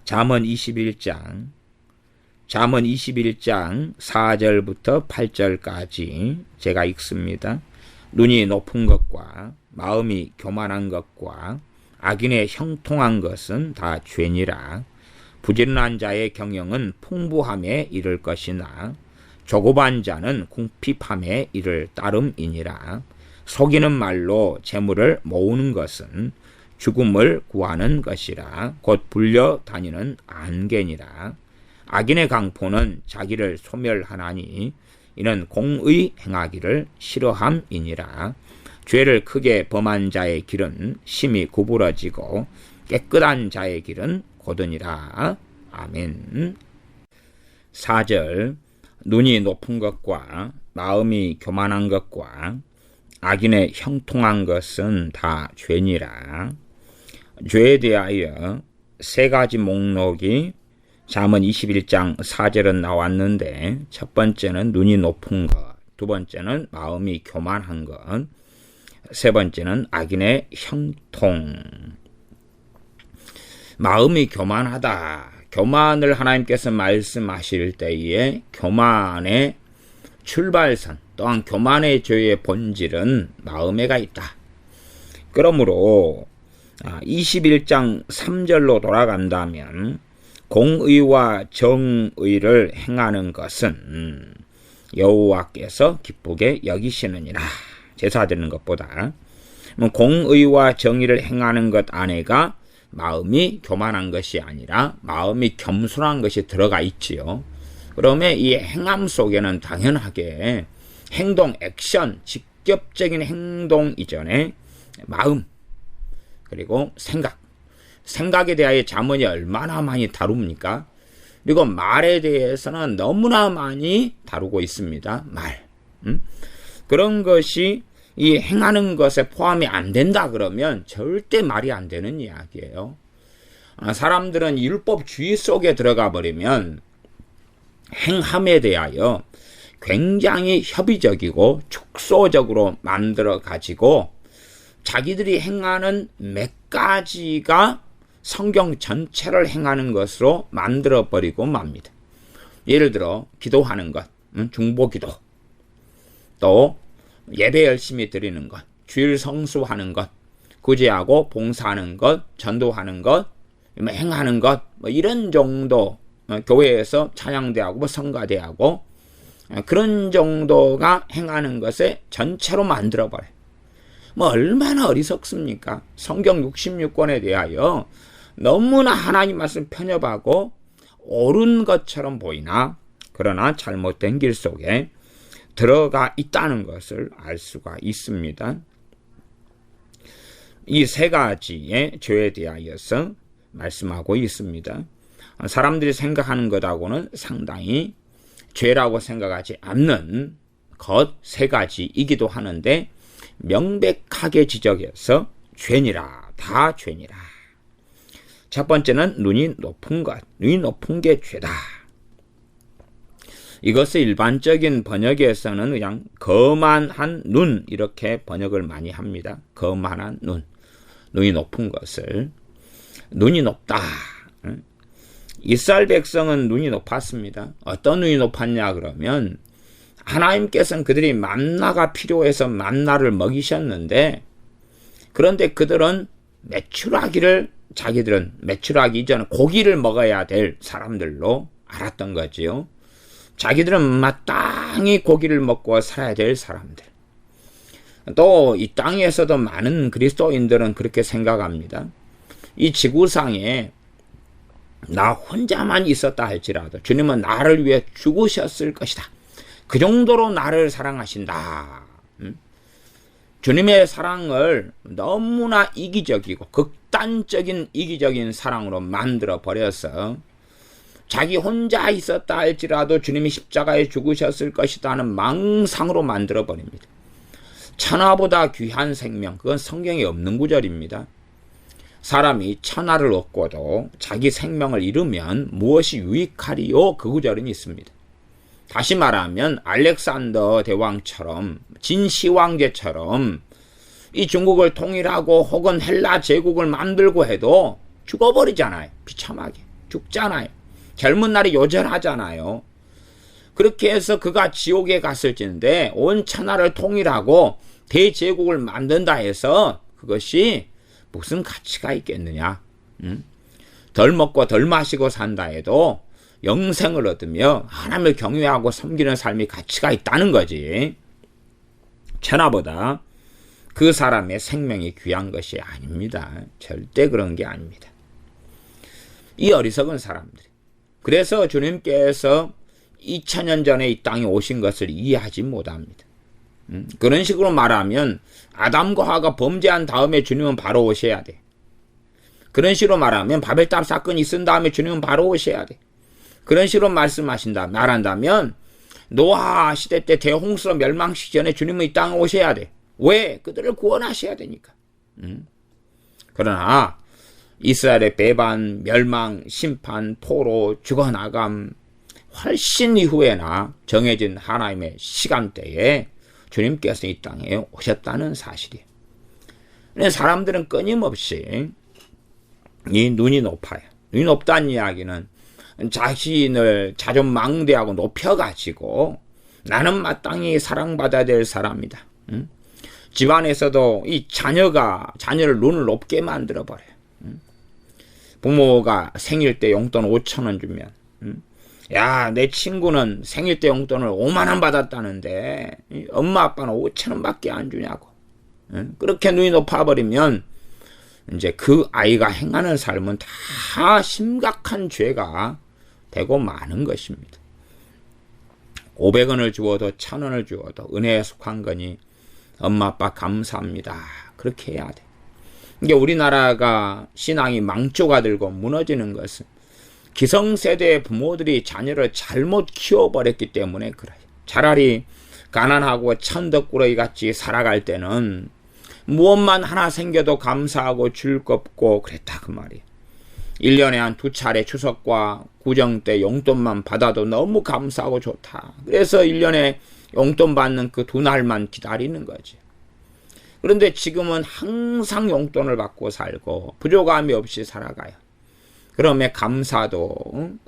잠언 21장 4절부터 8절까지 제가 읽습니다. 눈이 높은 것과 마음이 교만한 것과 악인의 형통한 것은 다 죄니라. 부지런한 자의 경영은 풍부함에 이를 것이나 조급한 자는 궁핍함에 이를 따름이니라. 속이는 말로 재물을 모으는 것은 죽음을 구하는 것이라. 곧 불려 다니는 안개니라. 악인의 강포는 자기를 소멸하나니 이는 공의 행하기를 싫어함이니라. 죄를 크게 범한 자의 길은 심히 구부러지고 깨끗한 자의 길은 고드니라. 아멘. 4절 눈이 높은 것과 마음이 교만한 것과 악인의 형통한 것은 다 죄니라. 죄에 대하여 세 가지 목록이 잠언 21장 4절은 나왔는데, 첫 번째는 눈이 높은 것, 두 번째는 마음이 교만한 것, 세 번째는 악인의 형통. 마음이 교만하다. 교만을 하나님께서 말씀하실 때에 교만의 출발선 또한 교만의 죄의 본질은 마음에가 있다. 그러므로 21장 3절로 돌아간다면 공의와 정의를 행하는 것은 여호와께서 기쁘게 여기시느니라. 제사 드리는 것보다 공의와 정의를 행하는 것 안에가 마음이 교만한 것이 아니라 마음이 겸손한 것이 들어가 있지요. 그러면 이 행함 속에는 당연하게 행동, 액션, 직접적인 행동 이전에 마음, 그리고 생각에 대하여 잠언이 얼마나 많이 다룹니까? 그리고 말에 대해서는 너무나 많이 다루고 있습니다. 말. 그런 것이 이 행하는 것에 포함이 안 된다 그러면 절대 말이 안 되는 이야기예요. 사람들은 율법주의 속에 들어가 버리면 행함에 대하여 굉장히 협의적이고 축소적으로 만들어 가지고 자기들이 행하는 몇 가지가 성경 전체를 행하는 것으로 만들어 버리고 맙니다. 예를 들어 기도하는 것, 중보기도, 또 예배 열심히 드리는 것, 주일 성수하는 것, 구제하고 봉사하는 것, 전도하는 것, 행하는 것, 이런 정도, 교회에서 찬양대하고 성가대하고 그런 정도가 행하는 것에 전체로 만들어버려요. 얼마나 어리석습니까? 성경 66권에 대하여 너무나 하나님 말씀 편협하고 옳은 것처럼 보이나 그러나 잘못된 길 속에 들어가 있다는 것을 알 수가 있습니다. 이 세 가지의 죄에 대하여서 말씀하고 있습니다. 사람들이 생각하는 것하고는 상당히 죄라고 생각하지 않는 것 세 가지이기도 하는데 명백하게 지적해서 죄니라, 다 죄니라. 첫 번째는 눈이 높은 것, 눈이 높은 게 죄다. 이것을 일반적인 번역에서는 그냥 거만한 눈 이렇게 번역을 많이 합니다. 거만한 눈, 눈이 높은 것을. 눈이 높다. 이스라엘 백성은 눈이 높았습니다. 어떤 눈이 높았냐 그러면 하나님께서는 그들이 만나가 필요해서 만나를 먹이셨는데, 그런데 그들은 자기들은 매출하기 이전에 고기를 먹어야 될 사람들로 알았던 거지요. 자기들은 마땅히 고기를 먹고 살아야 될 사람들. 또 이 땅에서도 많은 그리스도인들은 그렇게 생각합니다. 이 지구상에 나 혼자만 있었다 할지라도 주님은 나를 위해 죽으셨을 것이다. 그 정도로 나를 사랑하신다. 주님의 사랑을 너무나 이기적이고 극단적인 이기적인 사랑으로 만들어 버려서 자기 혼자 있었다 할지라도 주님이 십자가에 죽으셨을 것이다 하는 망상으로 만들어 버립니다. 천하보다 귀한 생명, 그건 성경에 없는 구절입니다. 사람이 천하를 얻고도 자기 생명을 잃으면 무엇이 유익하리요? 그 구절은 있습니다. 다시 말하면 알렉산더 대왕처럼, 진시황제처럼 이 중국을 통일하고 혹은 헬라 제국을 만들고 해도 죽어버리잖아요. 비참하게. 죽잖아요. 젊은 날이 요절하잖아요. 그렇게 해서 그가 지옥에 갔을진데 온 천하를 통일하고 대제국을 만든다 해서 그것이 무슨 가치가 있겠느냐. 덜 먹고 덜 마시고 산다 해도 영생을 얻으며 하나님을 경외하고 섬기는 삶이 가치가 있다는 거지. 천하보다 그 사람의 생명이 귀한 것이 아닙니다. 절대 그런 게 아닙니다. 이 어리석은 사람들이. 그래서 주님께서 2000년 전에 이 땅에 오신 것을 이해하지 못합니다. 그런 식으로 말하면 아담과 하와가 범죄한 다음에 주님은 바로 오셔야 돼. 그런 식으로 말하면 바벨탑 사건이 있은 다음에 주님은 바로 오셔야 돼. 그런 식으로 말한다면 노아 시대 때 대홍수로 멸망시기 전에 주님은 이 땅에 오셔야 돼. 왜? 그들을 구원하셔야 되니까. 그러나 이스라엘의 배반, 멸망, 심판, 포로, 죽어나감 훨씬 이후에나 정해진 하나님의 시간대에 주님께서 이 땅에 오셨다는 사실이에요. 사람들은 끊임없이 이 눈이 높아요. 눈이 높다는 이야기는 자신을 자존망대하고 높여가지고 나는 마땅히 사랑받아야 될 사람이다. 집안에서도 이 자녀를 눈을 높게 만들어버려요. 부모가 생일 때 용돈 5,000원 주면 야, 내 친구는 생일 때 용돈을 5만 원 받았다는데 엄마 아빠는 5,000원 밖에 안 주냐고. 그렇게 눈이 높아버리면 이제 그 아이가 행하는 삶은 다 심각한 죄가 되고 마는 것입니다. 500원을 주어도 1,000원을 주어도 은혜에 속한 거니 엄마 아빠 감사합니다. 그렇게 해야 돼. 이게 우리나라가 신앙이 망조가 들고 무너지는 것은 기성세대의 부모들이 자녀를 잘못 키워버렸기 때문에 그래요. 차라리 가난하고 천덕꾸러기 같이 살아갈 때는 무엇만 하나 생겨도 감사하고 즐겁고 그랬다 그 말이에요. 1년에 한 2차례 추석과 구정 때 용돈만 받아도 너무 감사하고 좋다. 그래서 1년에 용돈 받는 그 2날만 기다리는 거지. 그런데 지금은 항상 용돈을 받고 살고 부족함이 없이 살아가요. 그러면 감사도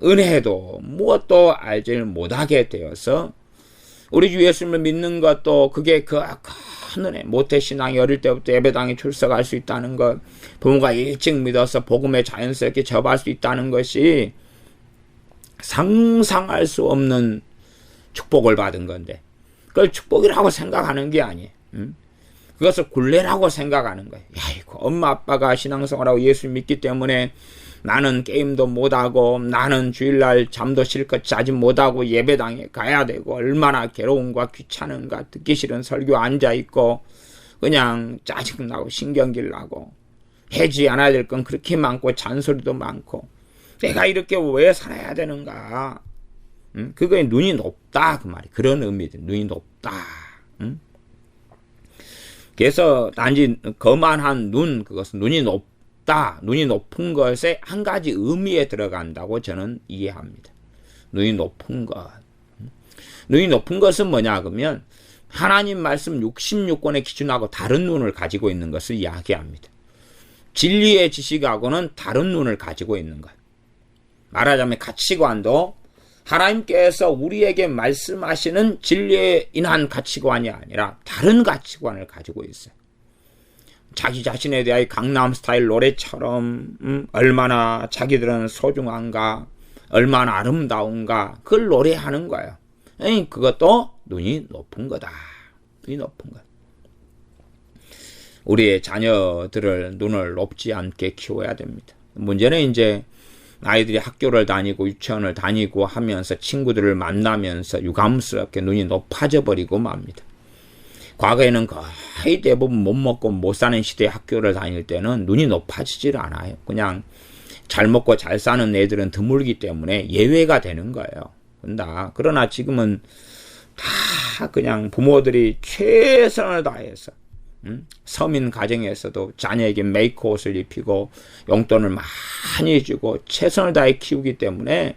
은혜도 무엇도 알지를 못하게 되어서 우리 주 예수님을 믿는 것도 그게 그 큰 은혜. 모태신앙이 어릴 때부터 예배당에 출석할 수 있다는 것, 부모가 일찍 믿어서 복음에 자연스럽게 접할 수 있다는 것이 상상할 수 없는 축복을 받은 건데 그걸 축복이라고 생각하는 게 아니에요. 그것을 굴레라고 생각하는 거예요. 야, 이거 엄마 아빠가 신앙생활하고 예수 믿기 때문에 나는 게임도 못하고 나는 주일날 잠도 실컷 자지 못하고 예배당에 가야 되고 얼마나 괴로운가 귀찮은가 듣기 싫은 설교 앉아있고 그냥 짜증나고 신경질 나고 해지 않아야 될 건 그렇게 많고 잔소리도 많고 내가 이렇게 왜 살아야 되는가. 그거에 눈이 높다 그 말이 그런 의미죠. 눈이 높다. 그래서 단지 거만한 눈 그것은 눈이 높다. 눈이 높은 것에 한 가지 의미에 들어간다고 저는 이해합니다. 눈이 높은 것. 눈이 높은 것은 뭐냐 그러면 하나님 말씀 66권의 기준하고 다른 눈을 가지고 있는 것을 이야기합니다. 진리의 지식하고는 다른 눈을 가지고 있는 것. 말하자면 가치관도 하나님께서 우리에게 말씀하시는 진리에 인한 가치관이 아니라 다른 가치관을 가지고 있어요. 자기 자신에 대하여 강남스타일 노래처럼 얼마나 자기들은 소중한가 얼마나 아름다운가 그걸 노래하는 거예요. 그것도 눈이 높은 거다. 눈이 높은 것. 우리의 자녀들을 눈을 높지 않게 키워야 됩니다. 문제는 이제 아이들이 학교를 다니고 유치원을 다니고 하면서 친구들을 만나면서 유감스럽게 눈이 높아져 버리고 맙니다. 과거에는 거의 대부분 못 먹고 못 사는 시대에 학교를 다닐 때는 눈이 높아지질 않아요. 그냥 잘 먹고 잘 사는 애들은 드물기 때문에 예외가 되는 거예요. 그러나 지금은 다 그냥 부모들이 최선을 다해서 서민 가정에서도 자녀에게 메이크 옷을 입히고 용돈을 많이 주고 최선을 다해 키우기 때문에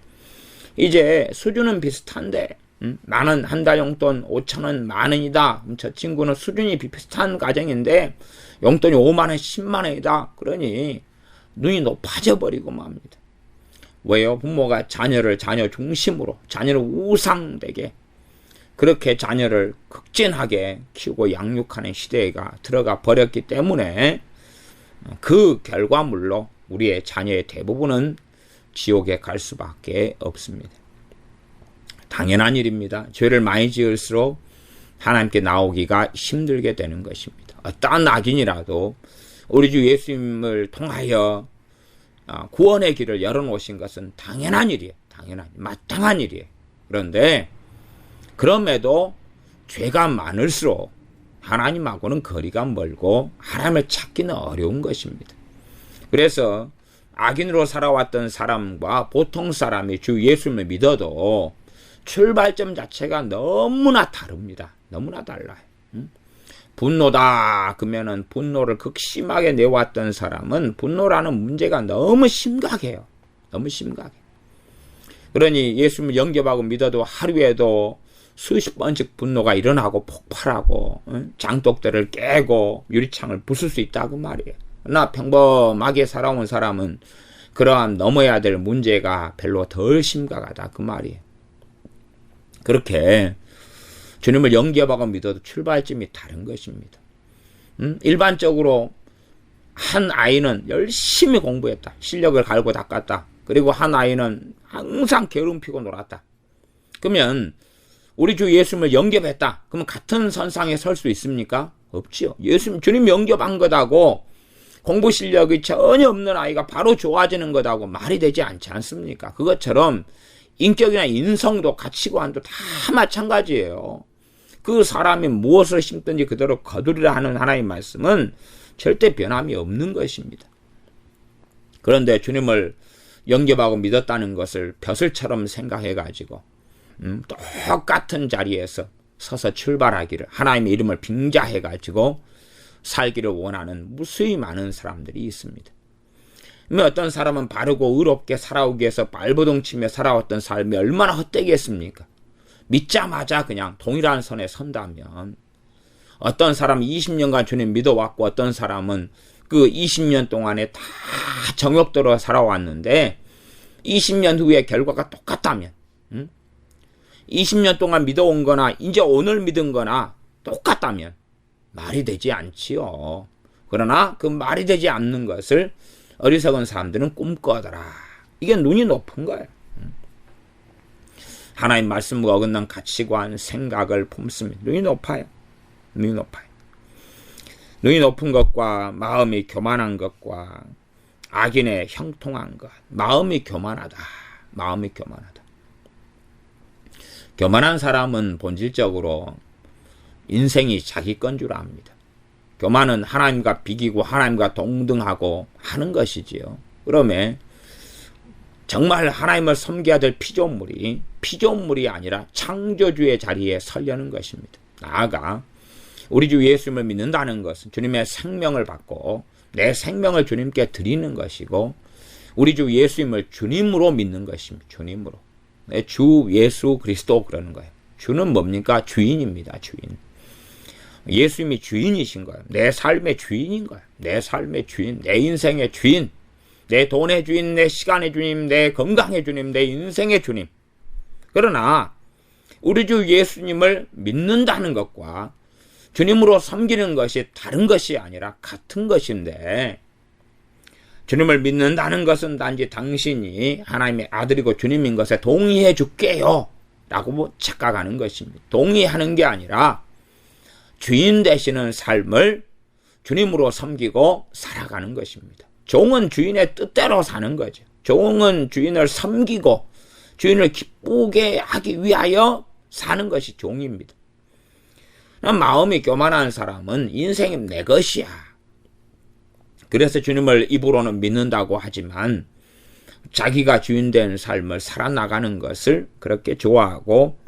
이제 수준은 비슷한데 나는 한 달 용돈 5,000원 만원이다. 저 친구는 수준이 비슷한 가정인데 용돈이 5만원 10만원이다. 그러니 눈이 높아져 버리고 맙니다. 왜요? 부모가 자녀를 자녀 중심으로, 자녀를 우상되게 그렇게 자녀를 극진하게 키우고 양육하는 시대가 들어가 버렸기 때문에 그 결과물로 우리의 자녀의 대부분은 지옥에 갈 수밖에 없습니다. 당연한 일입니다. 죄를 많이 지을수록 하나님께 나오기가 힘들게 되는 것입니다. 어떠한 악인이라도 우리 주 예수님을 통하여 구원의 길을 열어놓으신 것은 당연한 일이에요. 마땅한 일이에요. 그런데 그럼에도 죄가 많을수록 하나님하고는 거리가 멀고 하나님을 찾기는 어려운 것입니다. 그래서 악인으로 살아왔던 사람과 보통 사람이 주 예수님을 믿어도 출발점 자체가 너무나 다릅니다. 너무나 달라요. 분노다 그러면은 분노를 극심하게 내왔던 사람은 분노라는 문제가 너무 심각해요. 너무 심각해. 그러니 예수님을 영접하고 믿어도 하루에도 수십 번씩 분노가 일어나고 폭발하고 장독대를 깨고 유리창을 부술 수 있다고 말이에요. 그러나 평범하게 살아온 사람은 그러한 넘어야 될 문제가 별로 덜 심각하다 그 말이에요. 그렇게 주님을 영접하고 믿어도 출발점이 다른 것입니다. 일반적으로 한 아이는 열심히 공부했다. 실력을 갈고 닦았다. 그리고 한 아이는 항상 게으름피고 놀았다. 그러면 우리 주 예수님을 영접했다. 그러면 같은 선상에 설 수 있습니까? 없지요. 주님 영접한 것하고 공부 실력이 전혀 없는 아이가 바로 좋아지는 것하고 말이 되지 않지 않습니까? 그것처럼 인격이나 인성도 가치관도 다 마찬가지예요. 그 사람이 무엇을 심든지 그대로 거두리라 하는 하나님의 말씀은 절대 변함이 없는 것입니다. 그런데 주님을 영접하고 믿었다는 것을 벼슬처럼 생각해가지고 똑같은 자리에서 서서 출발하기를 하나님의 이름을 빙자해가지고 살기를 원하는 무수히 많은 사람들이 있습니다. 어떤 사람은 바르고 의롭게 살아오기 위해서 발버둥치며 살아왔던 삶이 얼마나 헛되겠습니까? 믿자마자 그냥 동일한 선에 선다면 어떤 사람은 20년간 주님 믿어왔고 어떤 사람은 그 20년 동안에 다 정욕대로 살아왔는데 20년 후에 결과가 똑같다면 20년 동안 믿어온 거나 이제 오늘 믿은 거나 똑같다면 말이 되지 않지요. 그러나 그 말이 되지 않는 것을 어리석은 사람들은 꿈꿔더라. 이게 눈이 높은 거예요. 하나님 말씀과 어긋난 가치관, 생각을 품습니다. 눈이 높아요. 눈이 높은 것과 마음이 교만한 것과 악인의 형통한 것. 마음이 교만하다. 교만한 사람은 본질적으로 인생이 자기 건 줄 압니다. 교만은 하나님과 비기고 하나님과 동등하고 하는 것이지요. 그러면 정말 하나님을 섬겨야 될 피조물이 아니라 창조주의 자리에 서려는 것입니다. 나아가 우리 주 예수님을 믿는다는 것은 주님의 생명을 받고 내 생명을 주님께 드리는 것이고 우리 주 예수님을 주님으로 믿는 것입니다. 주님으로. 주 예수 그리스도 그러는 거예요. 주는 뭡니까? 주인입니다. 주인. 예수님이 주인이신 거예요. 내 삶의 주인인 거예요. 내 삶의 주인, 내 인생의 주인, 내 돈의 주인, 내 시간의 주님, 내 건강의 주님, 내 인생의 주님. 그러나 우리 주 예수님을 믿는다는 것과 주님으로 섬기는 것이 다른 것이 아니라 같은 것인데 주님을 믿는다는 것은 단지 당신이 하나님의 아들이고 주님인 것에 동의해 줄게요 라고 착각하는 것입니다. 동의하는 게 아니라 주인 되시는 삶을 주님으로 섬기고 살아가는 것입니다. 종은 주인의 뜻대로 사는 거죠. 종은 주인을 섬기고 주인을 기쁘게 하기 위하여 사는 것이 종입니다. 마음이 교만한 사람은 인생이 내 것이야. 그래서 주님을 입으로는 믿는다고 하지만 자기가 주인된 삶을 살아나가는 것을 그렇게 좋아하고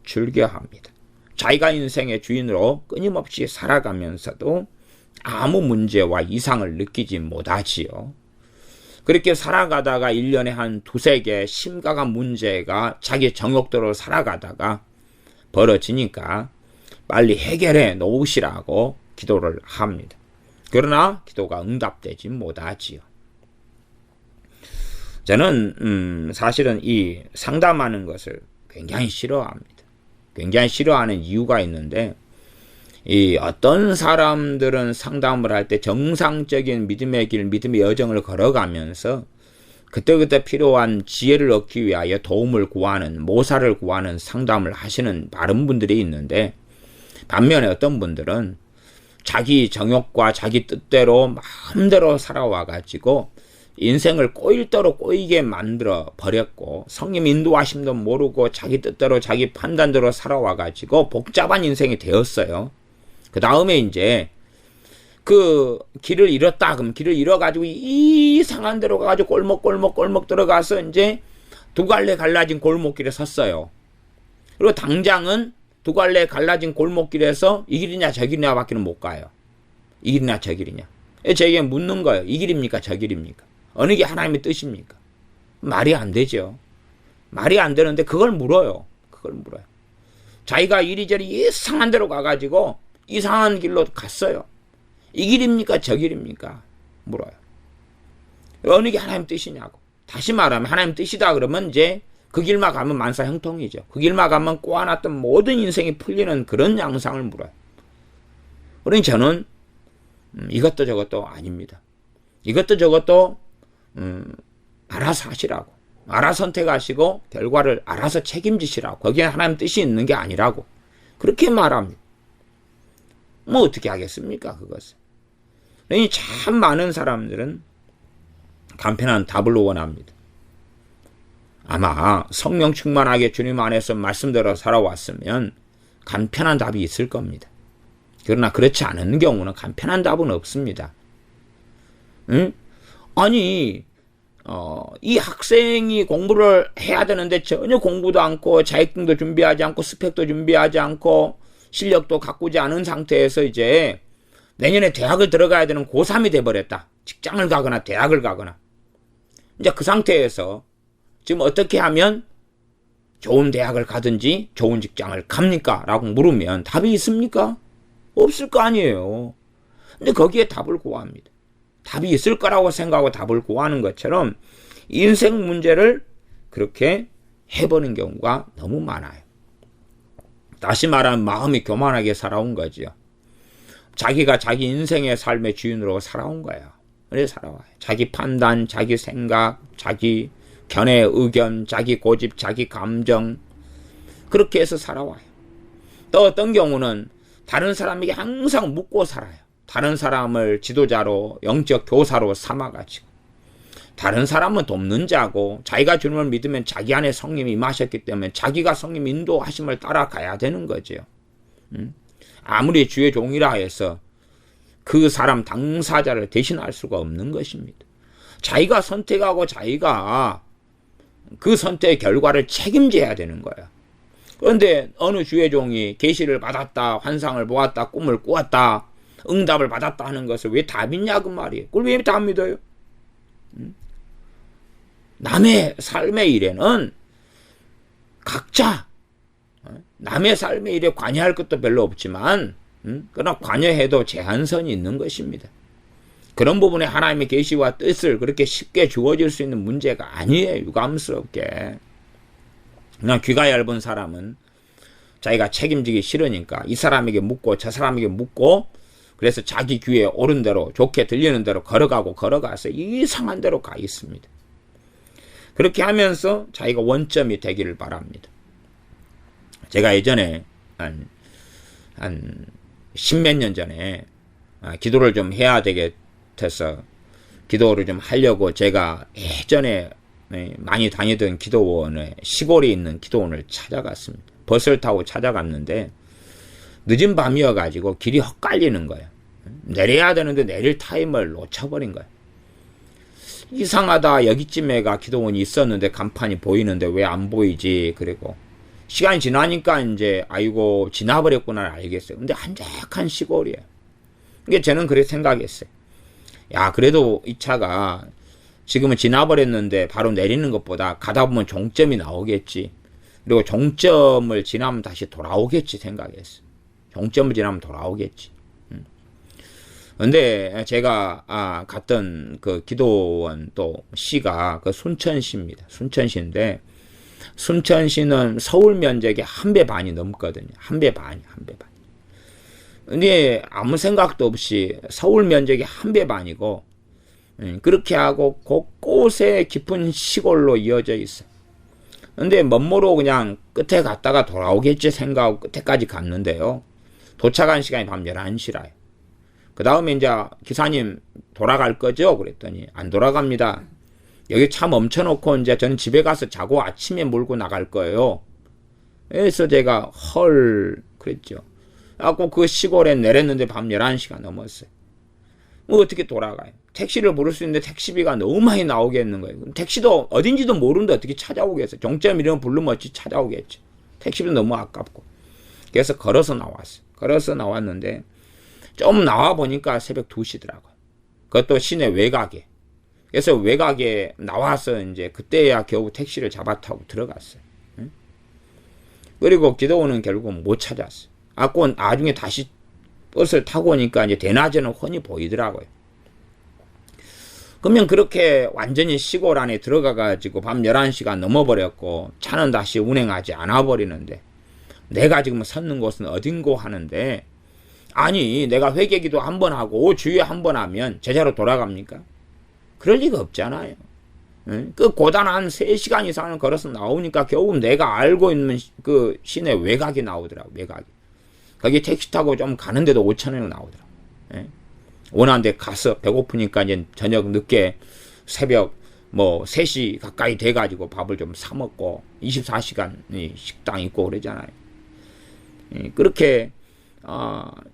즐겨합니다. 자기가 인생의 주인으로 끊임없이 살아가면서도 아무 문제와 이상을 느끼지 못하지요. 그렇게 살아가다가 1년에 한 두세 개 심각한 문제가 자기 정욕대로 살아가다가 벌어지니까 빨리 해결해 놓으시라고 기도를 합니다. 그러나 기도가 응답되지 못하지요. 저는 사실은 이 상담하는 것을 굉장히 싫어합니다. 굉장히 싫어하는 이유가 있는데, 이 어떤 사람들은 상담을 할 때 정상적인 믿음의 길, 믿음의 여정을 걸어가면서 그때그때 필요한 지혜를 얻기 위하여 도움을 구하는, 모사를 구하는 상담을 하시는 많은 분들이 있는데, 반면에 어떤 분들은 자기 정욕과 자기 뜻대로 마음대로 살아와가지고 인생을 꼬일 대로 꼬이게 만들어 버렸고, 성령 인도하심도 모르고 자기 뜻대로 자기 판단대로 살아와가지고 복잡한 인생이 되었어요. 그 다음에 이제 그 길을 잃었다. 그럼 길을 잃어가지고 이상한 데로 가가지고 골목 들어가서 이제 두 갈래 갈라진 골목길에 섰어요. 그리고 당장은 두 갈래 갈라진 골목길에서 이 길이냐 저 길이냐 밖에는 못 가요. 이 길이냐 저 길이냐. 저에게 묻는 거예요. 이 길입니까 저 길입니까? 어느 게 하나님의 뜻입니까? 말이 안 되죠. 말이 안 되는데 그걸 물어요. 자기가 이리저리 이상한 데로 가가지고 이상한 길로 갔어요. 이 길입니까 저 길입니까? 물어요. 어느 게 하나님 뜻이냐고. 다시 말하면 하나님 뜻이다 그러면 이제 그 길만 가면 만사형통이죠. 그 길만 가면 꼬아놨던 모든 인생이 풀리는 그런 양상을 물어요. 그러니 저는 이것도 저것도 아닙니다. 이것도 저것도 알아서 하시라고. 알아서 선택하시고 결과를 알아서 책임지시라고. 거기에 하나님 뜻이 있는 게 아니라고. 그렇게 말합니다. 뭐 어떻게 하겠습니까 그것을. 그러니 참 많은 사람들은 간편한 답을 원합니다. 아마 성령 충만하게 주님 안에서 말씀대로 살아왔으면 간편한 답이 있을 겁니다. 그러나 그렇지 않은 경우는 간편한 답은 없습니다. 응? 아니 이 학생이 공부를 해야 되는데 전혀 공부도 않고 자격증도 준비하지 않고 스펙도 준비하지 않고 실력도 가꾸지 않은 상태에서 이제 내년에 대학을 들어가야 되는 고3이 돼버렸다. 직장을 가거나 대학을 가거나. 이제 그 상태에서 지금 어떻게 하면 좋은 대학을 가든지 좋은 직장을 갑니까? 라고 물으면 답이 있습니까? 없을 거 아니에요. 근데 거기에 답을 구합니다. 답이 있을 거라고 생각하고 답을 구하는 것처럼 인생 문제를 그렇게 해보는 경우가 너무 많아요. 다시 말하면 마음이 교만하게 살아온 거지요. 자기가 자기 인생의 삶의 주인으로 살아온 거예요. 그래 살아와요. 자기 판단, 자기 생각, 자기 견해, 의견, 자기 고집, 자기 감정 그렇게 해서 살아와요. 또 어떤 경우는 다른 사람에게 항상 묻고 살아요. 다른 사람을 지도자로 영적 교사로 삼아가지고 다른 사람은 돕는 자고 자기가 주님을 믿으면 자기 안에 성령이 임하셨기 때문에 자기가 성령 인도하심을 따라가야 되는 거죠. 아무리 주의 종이라 해서 그 사람 당사자를 대신할 수가 없는 것입니다. 자기가 선택하고 자기가 그 선택의 결과를 책임져야 되는 거야. 그런데 어느 주의 종이 계시를 받았다, 환상을 보았다, 꿈을 꾸었다, 응답을 받았다 하는 것을 왜 다 믿냐 그 말이에요. 그걸 왜 다 믿어요? 남의 삶의 일에는 각자 남의 삶의 일에 관여할 것도 별로 없지만 그러나 관여해도 제한선이 있는 것입니다. 그런 부분에 하나님의 계시와 뜻을 그렇게 쉽게 주어질 수 있는 문제가 아니에요. 유감스럽게. 그냥 귀가 얇은 사람은 자기가 책임지기 싫으니까 이 사람에게 묻고 저 사람에게 묻고 그래서 자기 귀에 옳은 대로 좋게 들리는 대로 걸어가서 이상한 대로 가 있습니다. 그렇게 하면서 자기가 원점이 되기를 바랍니다. 제가 예전에 한 십몇 년 전에 기도를 좀 해야 되겠어서 기도를 좀 하려고 제가 예전에 많이 다니던 기도원에 시골에 있는 기도원을 찾아갔습니다. 버스를 타고 찾아갔는데 늦은 밤이어가지고 길이 헛갈리는 거예요. 내려야 되는데 내릴 타임을 놓쳐버린 거예요. 이상하다. 여기쯤에가 기도원이 있었는데 간판이 보이는데 왜 안 보이지? 그리고 시간이 지나니까 이제 아이고 지나버렸구나 알겠어요. 근데 한적한 시골이에요. 그러니까 저는 그렇게 생각했어요. 야 그래도 이 차가 지금은 지나버렸는데 바로 내리는 것보다 가다 보면 종점이 나오겠지. 그리고 종점을 지나면 다시 돌아오겠지 생각했어요. 종점을 지나면 돌아오겠지. 근데 제가 갔던 그 기도원 또 시가 그 순천시입니다. 순천시인데 순천시는 서울 면적의 1배 반이 넘거든요. 1배 반이. 근데 아무 생각도 없이 서울 면적의 1배 반이고 그렇게 하고 곳곳에 깊은 시골로 이어져 있어. 근데 멋모르고 그냥 끝에 갔다가 돌아오겠지 생각하고 끝에까지 갔는데요. 도착한 시간이 밤 11시라요. 그 다음에 이제 기사님 돌아갈 거죠? 그랬더니 안 돌아갑니다. 여기 차 멈춰놓고 이제 저는 집에 가서 자고 아침에 몰고 나갈 거예요. 그래서 제가 헐 그랬죠. 그래갖고 그 시골에 내렸는데 밤 11시가 넘었어요. 뭐 어떻게 돌아가요? 택시를 부를 수 있는데 택시비가 너무 많이 나오겠는 거예요. 택시도 어딘지도 모르는데 어떻게 찾아오겠어요? 정점 이름 부르면 어찌 찾아오겠죠. 택시도 너무 아깝고. 그래서 걸어서 나왔어요. 걸어서 나왔는데 좀 나와 보니까 새벽 2시더라고요. 그것도 시내 외곽에. 그래서 외곽에 나와서 이제 그때야 겨우 택시를 잡아 타고 들어갔어요. 그리고 기도원은 결국 못 찾았어요. 나중에 다시 버스를 타고 오니까 이제 대낮에는 훤히 보이더라고요. 그러면 그렇게 완전히 시골 안에 들어가가지고 밤 11시가 넘어버렸고 차는 다시 운행하지 않아 버리는데 내가 지금 섰는 곳은 어딘고 하는데 아니 내가 회개기도 한번 하고 주에 한번 하면 제자로 돌아갑니까? 그럴 리가 없잖아요. 그 고단한 3시간 이상을 걸어서 나오니까 겨우 내가 알고 있는 그 시내 외곽이 나오더라고. 외곽이. 거기 택시 타고 좀 가는데도 5,000원이 나오더라고. 원하는 데 가서 배고프니까 이제 저녁 늦게 새벽 3시 가까이 돼가지고 밥을 좀 사 먹고 24시간 식당 있고 그러잖아요. 그렇게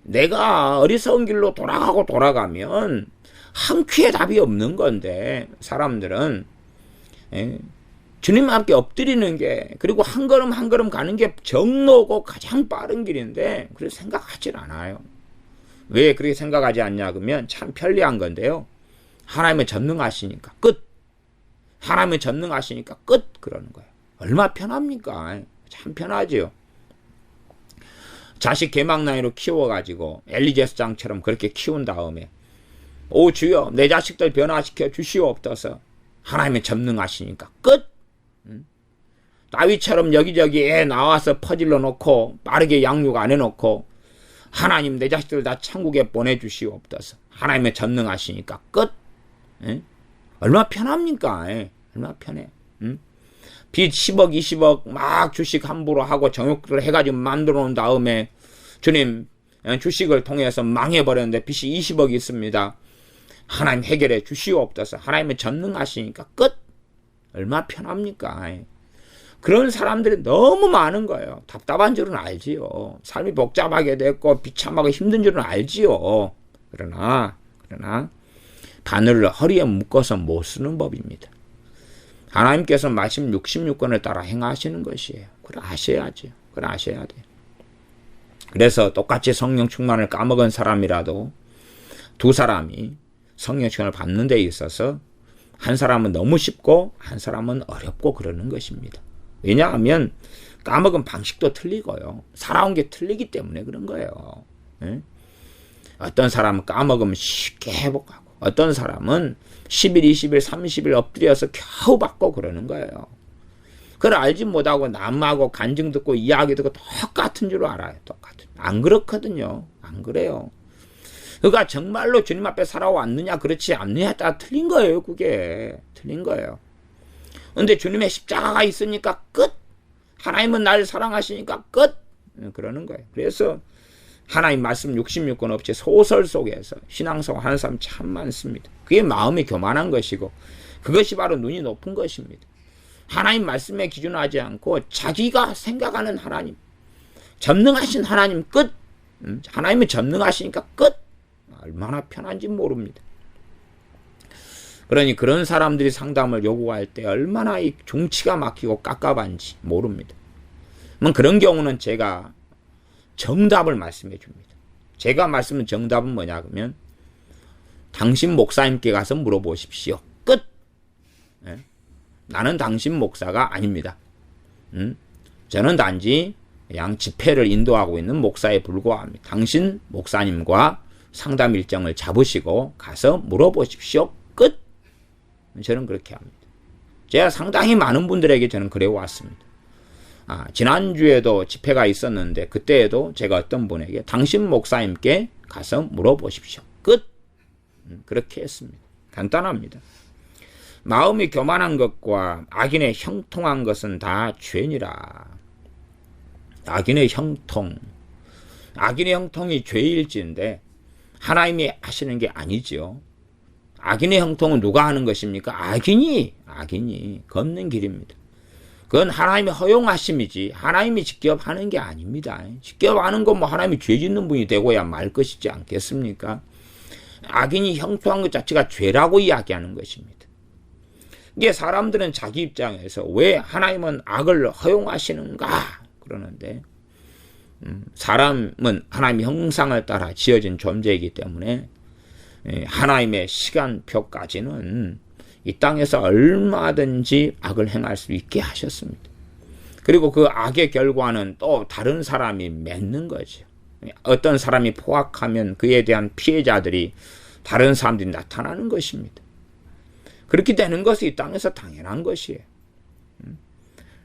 내가 어리석은 길로 돌아가면 한 퀴에 답이 없는 건데 사람들은 주님 앞에 엎드리는 게 그리고 한 걸음 한 걸음 가는 게 정로고 가장 빠른 길인데 그래서 생각하질 않아요. 왜 그렇게 생각하지 않냐 그러면 참 편리한 건데요. 하나님은 전능하시니까 끝. 하나님은 전능하시니까 끝 그러는 거예요. 얼마나 편합니까? 참 편하지요. 자식 개막 나이로 키워가지고 엘리제스장처럼 그렇게 키운 다음에 오 주여 내 자식들 변화시켜 주시옵소서. 하나님은 전능하시니까 끝. 다윗처럼 여기저기 애 나와서 퍼질러 놓고 빠르게 양육 안 해놓고 하나님 내 자식들 다 천국에 보내주시옵소서. 하나님은 전능하시니까 끝. 얼마나 편합니까? 얼마나 편해. 빚 10억 20억 막 주식 함부로 하고 정욕들 해가지고 만들어 놓은 다음에 주님 주식을 통해서 망해버렸는데 빚이 20억 있습니다. 하나님 해결해 주시옵소서. 하나님은 전능하시니까 끝. 얼마나 편합니까? 그런 사람들이 너무 많은 거예요. 답답한 줄은 알지요. 삶이 복잡하게 됐고 비참하고 힘든 줄은 알지요. 그러나 바늘을 허리에 묶어서 못 쓰는 법입니다. 하나님께서 말씀 66권을 따라 행하시는 것이에요. 그걸 아셔야죠. 그걸 아셔야 돼요. 그래서 똑같이 성령 충만을 까먹은 사람이라도 두 사람이 성령 충만을 받는 데 있어서 한 사람은 너무 쉽고 한 사람은 어렵고 그러는 것입니다. 왜냐하면 까먹은 방식도 틀리고요. 살아온 게 틀리기 때문에 그런 거예요. 어떤 사람은 까먹으면 쉽게 회복하고 어떤 사람은 10일, 20일, 30일 엎드려서 겨우 받고 그러는 거예요. 그걸 알지 못하고 남하고 간증 듣고 이야기 듣고 똑같은 줄 알아요. 똑같은. 안 그렇거든요. 안 그래요. 그러니까 정말로 주님 앞에 살아왔느냐 그렇지 않느냐에 따라 틀린 거예요. 그게 틀린 거예요. 근데 주님의 십자가가 있으니까 끝. 하나님은 나를 사랑하시니까 끝. 그러는 거예요. 그래서 하나님 말씀 66권 없이 소설 속에서 신앙생활 하는 사람 참 많습니다. 그게 마음이 교만한 것이고 그것이 바로 눈이 높은 것입니다. 하나님 말씀에 기준하지 않고 자기가 생각하는 하나님, 전능하신 하나님 끝. 하나님은 전능하시니까 끝. 얼마나 편한지 모릅니다. 그러니 그런 사람들이 상담을 요구할 때 얼마나 이 중치가 막히고 깝깝한지 모릅니다. 그런 경우는 제가 정답을 말씀해 줍니다. 제가 말씀은 정답은 뭐냐 그러면 당신 목사님께 가서 물어보십시오. 끝. 나는 당신 목사가 아닙니다. 저는 단지 그냥 집회를 인도하고 있는 목사에 불과합니다. 당신 목사님과 상담 일정을 잡으시고 가서 물어보십시오. 끝. 저는 그렇게 합니다. 제가 상당히 많은 분들에게 저는 그래 왔습니다. 지난주에도 집회가 있었는데 그때에도 제가 어떤 분에게 당신 목사님께 가서 물어보십시오. 끝. 그렇게 했습니다. 간단합니다. 마음이 교만한 것과 악인의 형통한 것은 다 죄니라. 악인의 형통. 악인의 형통이 죄일지인데 하나님이 하시는 게 아니죠. 악인의 형통은 누가 하는 것입니까? 악인이 걷는 길입니다. 그건 하나님이 허용하심이지 하나님이 직접 하는 게 아닙니다. 직접 하는 건 뭐 하나님이 죄 짓는 분이 되고야 말 것이지 않겠습니까? 악인이 형통한 것 자체가 죄라고 이야기하는 것입니다. 이게 사람들은 자기 입장에서 왜 하나님은 악을 허용하시는가 그러는데 사람은 하나님의 형상을 따라 지어진 존재이기 때문에 하나님의 시간표까지는 이 땅에서 얼마든지 악을 행할 수 있게 하셨습니다. 그리고 그 악의 결과는 또 다른 사람이 맺는 거죠. 어떤 사람이 포악하면 그에 대한 피해자들이 다른 사람들이 나타나는 것입니다. 그렇게 되는 것이 이 땅에서 당연한 것이에요.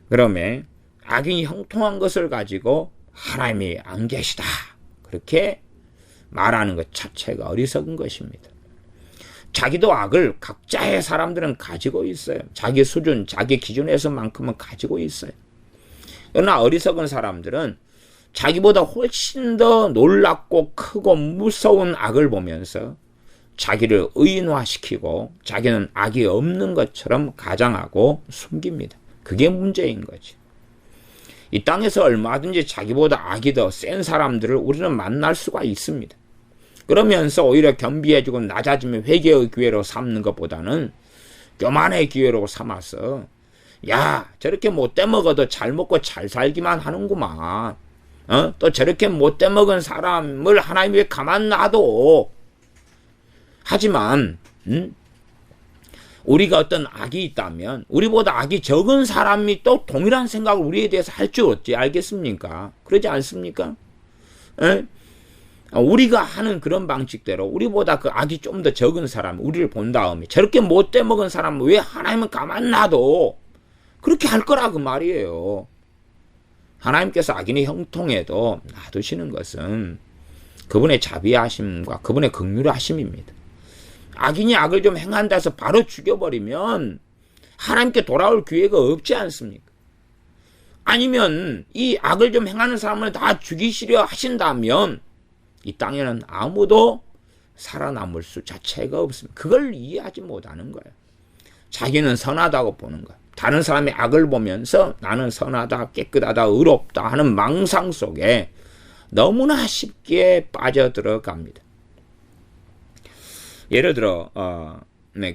그러면 악인이 형통한 것을 가지고 하나님이 안 계시다 그렇게 말하는 것 자체가 어리석은 것입니다. 자기도 악을 각자의 사람들은 가지고 있어요. 자기 수준, 자기 기준에서만큼은 가지고 있어요. 그러나 어리석은 사람들은 자기보다 훨씬 더 놀랍고 크고 무서운 악을 보면서 자기를 의인화시키고 자기는 악이 없는 것처럼 가장하고 숨깁니다. 그게 문제인 거지. 이 땅에서 얼마든지 자기보다 악이 더 센 사람들을 우리는 만날 수가 있습니다. 그러면서 오히려 겸비해지고 낮아지면 회개의 기회로 삼는 것보다는 교만의 기회로 삼아서 야 저렇게 못돼 먹어도 잘 먹고 잘 살기만 하는구만. 또 저렇게 못돼 먹은 사람을 하나님이 왜 가만 놔둬. 하지만 우리가 어떤 악이 있다면 우리보다 악이 적은 사람이 또 동일한 생각을 우리에 대해서 할 줄 어찌 알겠습니까? 그러지 않습니까? 우리가 하는 그런 방식대로 우리보다 그 악이 좀 더 적은 사람 우리를 본 다음에 저렇게 못돼 먹은 사람은 왜 하나님은 가만 놔둬? 그렇게 할 거라 그 말이에요. 하나님께서 악인의 형통에도 놔두시는 것은 그분의 자비하심과 그분의 긍휼하심입니다. 악인이 악을 좀 행한다 해서 바로 죽여버리면 하나님께 돌아올 기회가 없지 않습니까? 아니면 이 악을 좀 행하는 사람을 다 죽이시려 하신다면 이 땅에는 아무도 살아남을 수 자체가 없습니다. 그걸 이해하지 못하는 거예요. 자기는 선하다고 보는 거예요. 다른 사람의 악을 보면서 나는 선하다, 깨끗하다, 의롭다 하는 망상 속에 너무나 쉽게 빠져들어갑니다. 예를 들어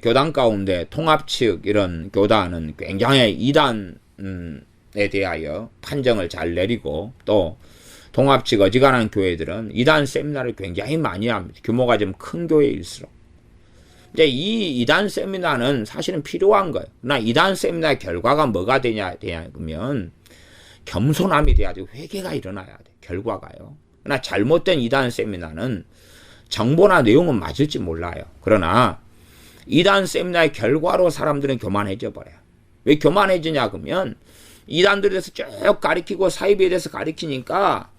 교단 가운데 통합 측 이런 교단은 굉장히 이단에 대하여 판정을 잘 내리고 또 통합 측 어지간한 교회들은 이단 세미나를 굉장히 많이 합니다. 규모가 좀 큰 교회일수록. 이제 이 이단 세미나는 사실은 필요한 거예요. 그러나 이단 세미나의 결과가 뭐가 되냐면 겸손함이 돼야 되고 회개가 일어나야 돼. 결과가요. 그러나 잘못된 이단 세미나는 정보나 내용은 맞을지 몰라요. 그러나 이단 세미나의 결과로 사람들은 교만해져 버려요. 왜 교만해지냐 그러면 이단들에 대해서 쭉 가리키고 사이비에 대해서 가리키니까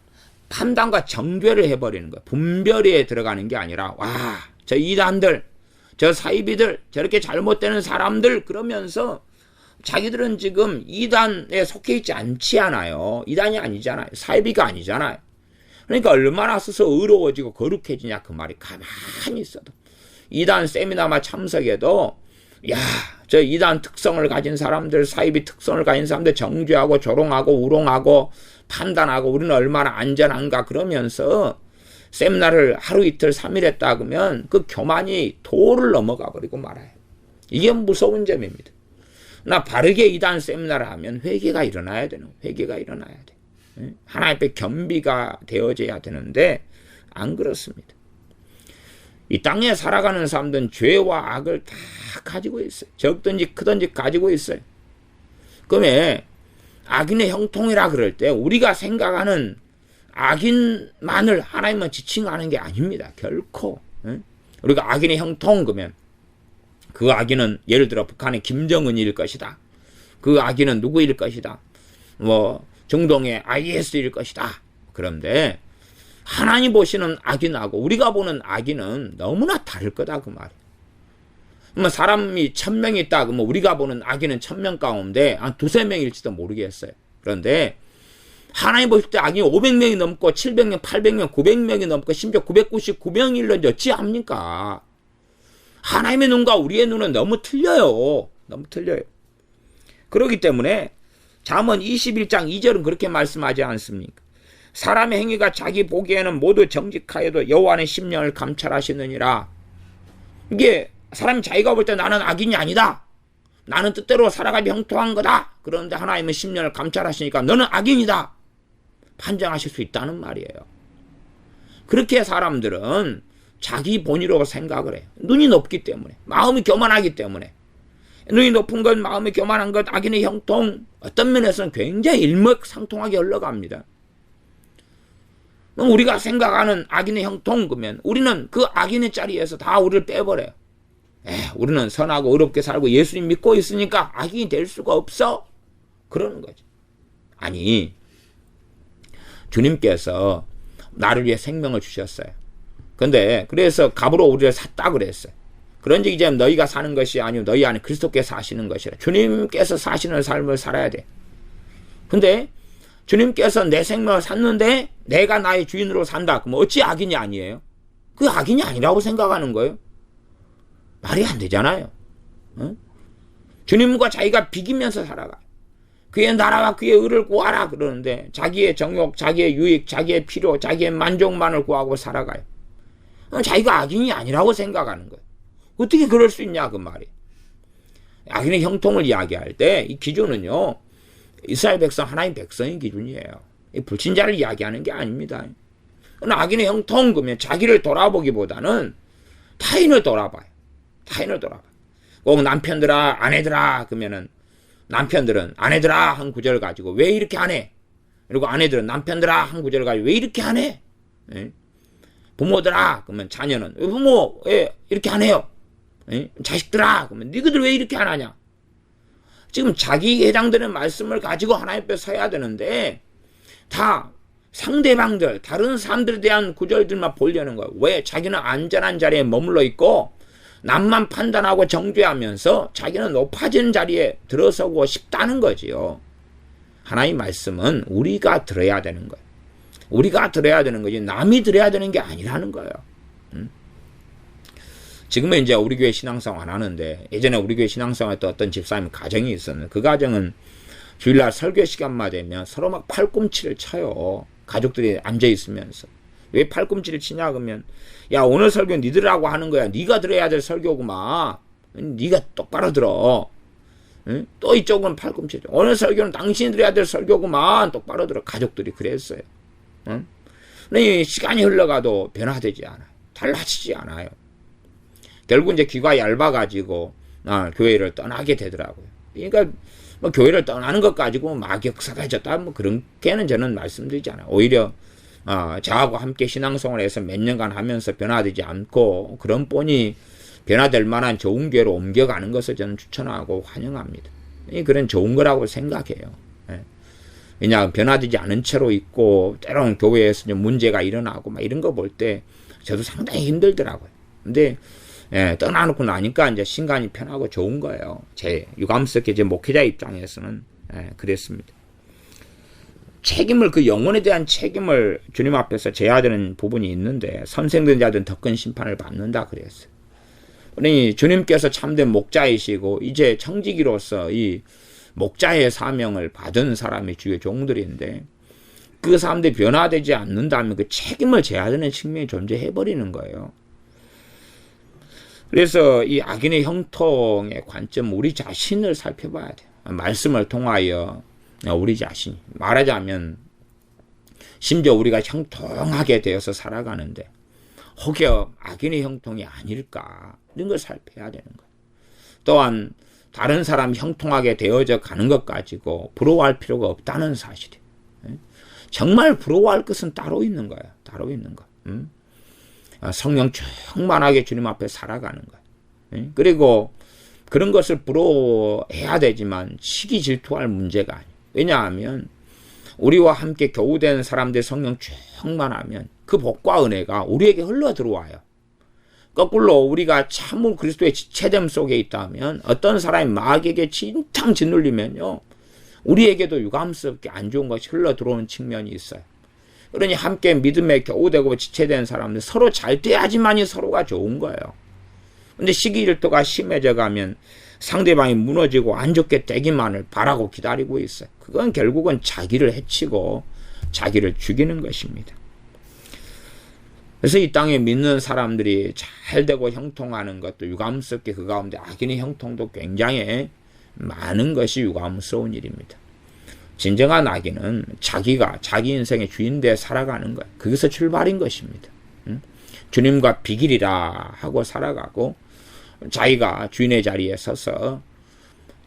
판단과 정죄를 해버리는 거예요. 분별에 들어가는 게 아니라 와, 저 이단들, 저 사이비들, 저렇게 잘못되는 사람들 그러면서 자기들은 지금 이단에 속해 있지 않지 않아요. 이단이 아니잖아요. 사이비가 아니잖아요. 그러니까 얼마나 스스로 의로워지고 거룩해지냐 그 말이 가만히 있어도. 이단 세미나만 참석해도 야, 저 이단 특성을 가진 사람들, 사이비 특성을 가진 사람들 정죄하고 조롱하고 우롱하고 판단하고 우리는 얼마나 안전한가 그러면서 세미나를 하루 이틀 3일 했다 그러면 그 교만이 도를 넘어가 버리고 말아요. 이게 무서운 점입니다. 나 바르게 이단 세미나를 하면 회개가 일어나야 되는 회개가 일어나야 돼. 하나님 앞에 겸비가 되어져야 되는데 안 그렇습니다. 이 땅에 살아가는 사람들은 죄와 악을 다 가지고 있어요. 적든지 크든지 가지고 있어요. 그러면 악인의 형통이라 그럴 때 우리가 생각하는 악인만을 하나님은 지칭하는 게 아닙니다. 결코. 우리가 악인의 형통 그러면 그 악인은 예를 들어 북한의 김정은일 것이다. 그 악인은 누구일 것이다. 중동의 IS일 것이다. 그런데 하나님 보시는 악인하고 우리가 보는 악인은 너무나 다를 거다 그 말이에요. 사람이 1000명이 있다. 그러면 우리가 보는 악인은 1000명 가운데 한 2~3명일지도 모르겠어요. 그런데 하나님 보실 때 악인이 500명이 넘고 700명, 800명, 900명이 넘고 심지어 999명일런지 어찌합니까? 하나님의 눈과 우리의 눈은 너무 틀려요. 너무 틀려요. 그렇기 때문에 잠언 21장 2절은 그렇게 말씀하지 않습니까? 사람의 행위가 자기 보기에는 모두 정직하여도 여호와는 심령을 감찰하시느니라. 이게 사람이 자기가 볼 때 나는 악인이 아니다. 나는 뜻대로 살아가기 형통한 거다. 그런데 하나님은 심령을 감찰하시니까 너는 악인이다. 판정하실 수 있다는 말이에요. 그렇게 사람들은 자기 본의로 생각을 해요. 눈이 높기 때문에, 마음이 교만하기 때문에. 눈이 높은 것, 마음이 교만한 것, 악인의 형통, 어떤 면에서는 굉장히 일맥상통하게 흘러갑니다. 우리가 생각하는 악인의 형통 그러면 우리는 그 악인의 자리에서 다 우리를 빼버려요. 우리는 선하고 의롭게 살고 예수님 믿고 있으니까 악인이 될 수가 없어. 그러는 거죠. 아니, 주님께서 나를 위해 생명을 주셨어요. 근데 그래서 값으로 우리를 샀다 그랬어요. 그런즉 이제 너희가 사는 것이 아니고 너희 안에 그리스도께서 사시는 것이라. 주님께서 사시는 삶을 살아야 돼. 근데 주님께서 내 생명을 샀는데 내가 나의 주인으로 산다. 그럼 어찌 악인이 아니에요? 그 악인이 아니라고 생각하는 거예요. 말이 안 되잖아요. 주님과 자기가 비기면서 살아가요. 그의 나라와 그의 의를 구하라 그러는데 자기의 정욕, 자기의 유익, 자기의 필요, 자기의 만족만을 구하고 살아가요. 자기가 악인이 아니라고 생각하는 거예요. 어떻게 그럴 수 있냐 그 말이. 악인의 형통을 이야기할 때 이 기준은요, 이스라엘 백성, 하나님 백성의 기준이에요. 이 불신자를 이야기하는 게 아닙니다. 악인의 형통 그러면 자기를 돌아보기보다는 타인을 돌아봐요. 타인을 돌아봐요. 꼭 남편들아, 아내들아 그러면은 남편들은 아내들아 한 구절 가지고 왜 이렇게 안 해? 그리고 아내들은 남편들아 한 구절 가지고 왜 이렇게 안 해? 부모들아 그러면 자녀는 부모 왜 이렇게 안 해요? 자식들아 그러면 너희들 왜 이렇게 안 하냐? 지금 자기에 해당되는 말씀을 가지고 하나님 앞에 서야 되는데 다 상대방들 다른 사람들에 대한 구절들만 보려는 거예요. 왜? 자기는 안전한 자리에 머물러 있고 남만 판단하고 정죄하면서 자기는 높아진 자리에 들어서고 싶다는 거지요. 하나님 말씀은 우리가 들어야 되는 거예요. 우리가 들어야 되는 거지 남이 들어야 되는 게 아니라는 거예요. 지금은 이제 우리 교회 신앙생활 안 하는데 예전에 우리 교회 신앙생활 했던 어떤 집사님 가정이 있었는데 그 가정은 주일날 설교 시간만 되면 서로 막 팔꿈치를 쳐요. 가족들이 앉아 있으면서. 왜 팔꿈치를 치냐 그러면 야 오늘 설교 니들하고 하는 거야. 니가 들어야 될 설교구만. 니가 똑바로 들어. 응? 또 이쪽은 팔꿈치. 오늘 설교는 당신이 들어야 될 설교구만. 똑바로 들어. 가족들이 그랬어요. 응? 근데 시간이 흘러가도 변화되지 않아요. 달라지지 않아요. 결국 이제 귀가 얇아가지고 교회를 떠나게 되더라고요. 그러니까 뭐 교회를 떠나는 것 가지고 막역사가졌다 뭐 그렇게는 저는 말씀드리지 않아요. 오히려 저하고 함께 신앙생활에서 몇 년간 하면서 변화되지 않고 그런 뻔히 변화될 만한 좋은 교회로 옮겨가는 것을 저는 추천하고 환영합니다. 그런 좋은 거라고 생각해요. 왜냐하면 변화되지 않은 채로 있고 때로는 교회에서 좀 문제가 일어나고 막 이런 거 볼 때 저도 상당히 힘들더라고요. 근데 떠나놓고 나니까 이제 신간이 편하고 좋은 거예요. 제 유감스럽게 제 목회자 입장에서는 그랬습니다. 책임을 그 영혼에 대한 책임을 주님 앞에서 져야 되는 부분이 있는데 선생된 자들은 더 큰 심판을 받는다 그랬어요. 그러니 주님께서 참된 목자이시고 이제 청지기로서 이 목자의 사명을 받은 사람이 주의 종들인데 그 사람들이 변화되지 않는다면 그 책임을 져야 되는 측면이 존재해버리는 거예요. 그래서 이 악인의 형통의 관점 우리 자신을 살펴봐야 돼요. 말씀을 통하여 우리 자신 말하자면 심지어 우리가 형통하게 되어서 살아가는데 혹여 악인의 형통이 아닐까 이런 걸 살펴야 되는 거예요. 또한 다른 사람이 형통하게 되어져 가는 것 가지고 부러워할 필요가 없다는 사실이에요. 정말 부러워할 것은 따로 있는 거예요. 따로 있는 거. 성령 충만하게 주님 앞에 살아가는 거예요. 그리고 그런 것을 부러워해야 되지만 시기 질투할 문제가 아니에요. 왜냐하면 우리와 함께 교우된 사람들 성령 충만하면 그 복과 은혜가 우리에게 흘러 들어와요. 거꾸로 우리가 참으로 그리스도의 지체됨 속에 있다면 어떤 사람이 마귀에게 진탕 짓눌리면요, 우리에게도 유감스럽게 안 좋은 것이 흘러 들어오는 측면이 있어요. 그러니 함께 믿음에 교우되고 지체된 사람들 서로 잘 돼야지만이 서로가 좋은 거예요. 근데 시기질투가 심해져 가면 상대방이 무너지고 안 좋게 되기만을 바라고 기다리고 있어요. 그건 결국은 자기를 해치고 자기를 죽이는 것입니다. 그래서 이 땅에 믿는 사람들이 잘 되고 형통하는 것도 유감스럽게 그 가운데 악인의 형통도 굉장히 많은 것이 유감스러운 일입니다. 진정한 악인은 자기가 자기 인생의 주인 되어 살아가는 거예요. 거기서 출발인 것입니다. 주님과 비길이라 하고 살아가고 자기가 주인의 자리에 서서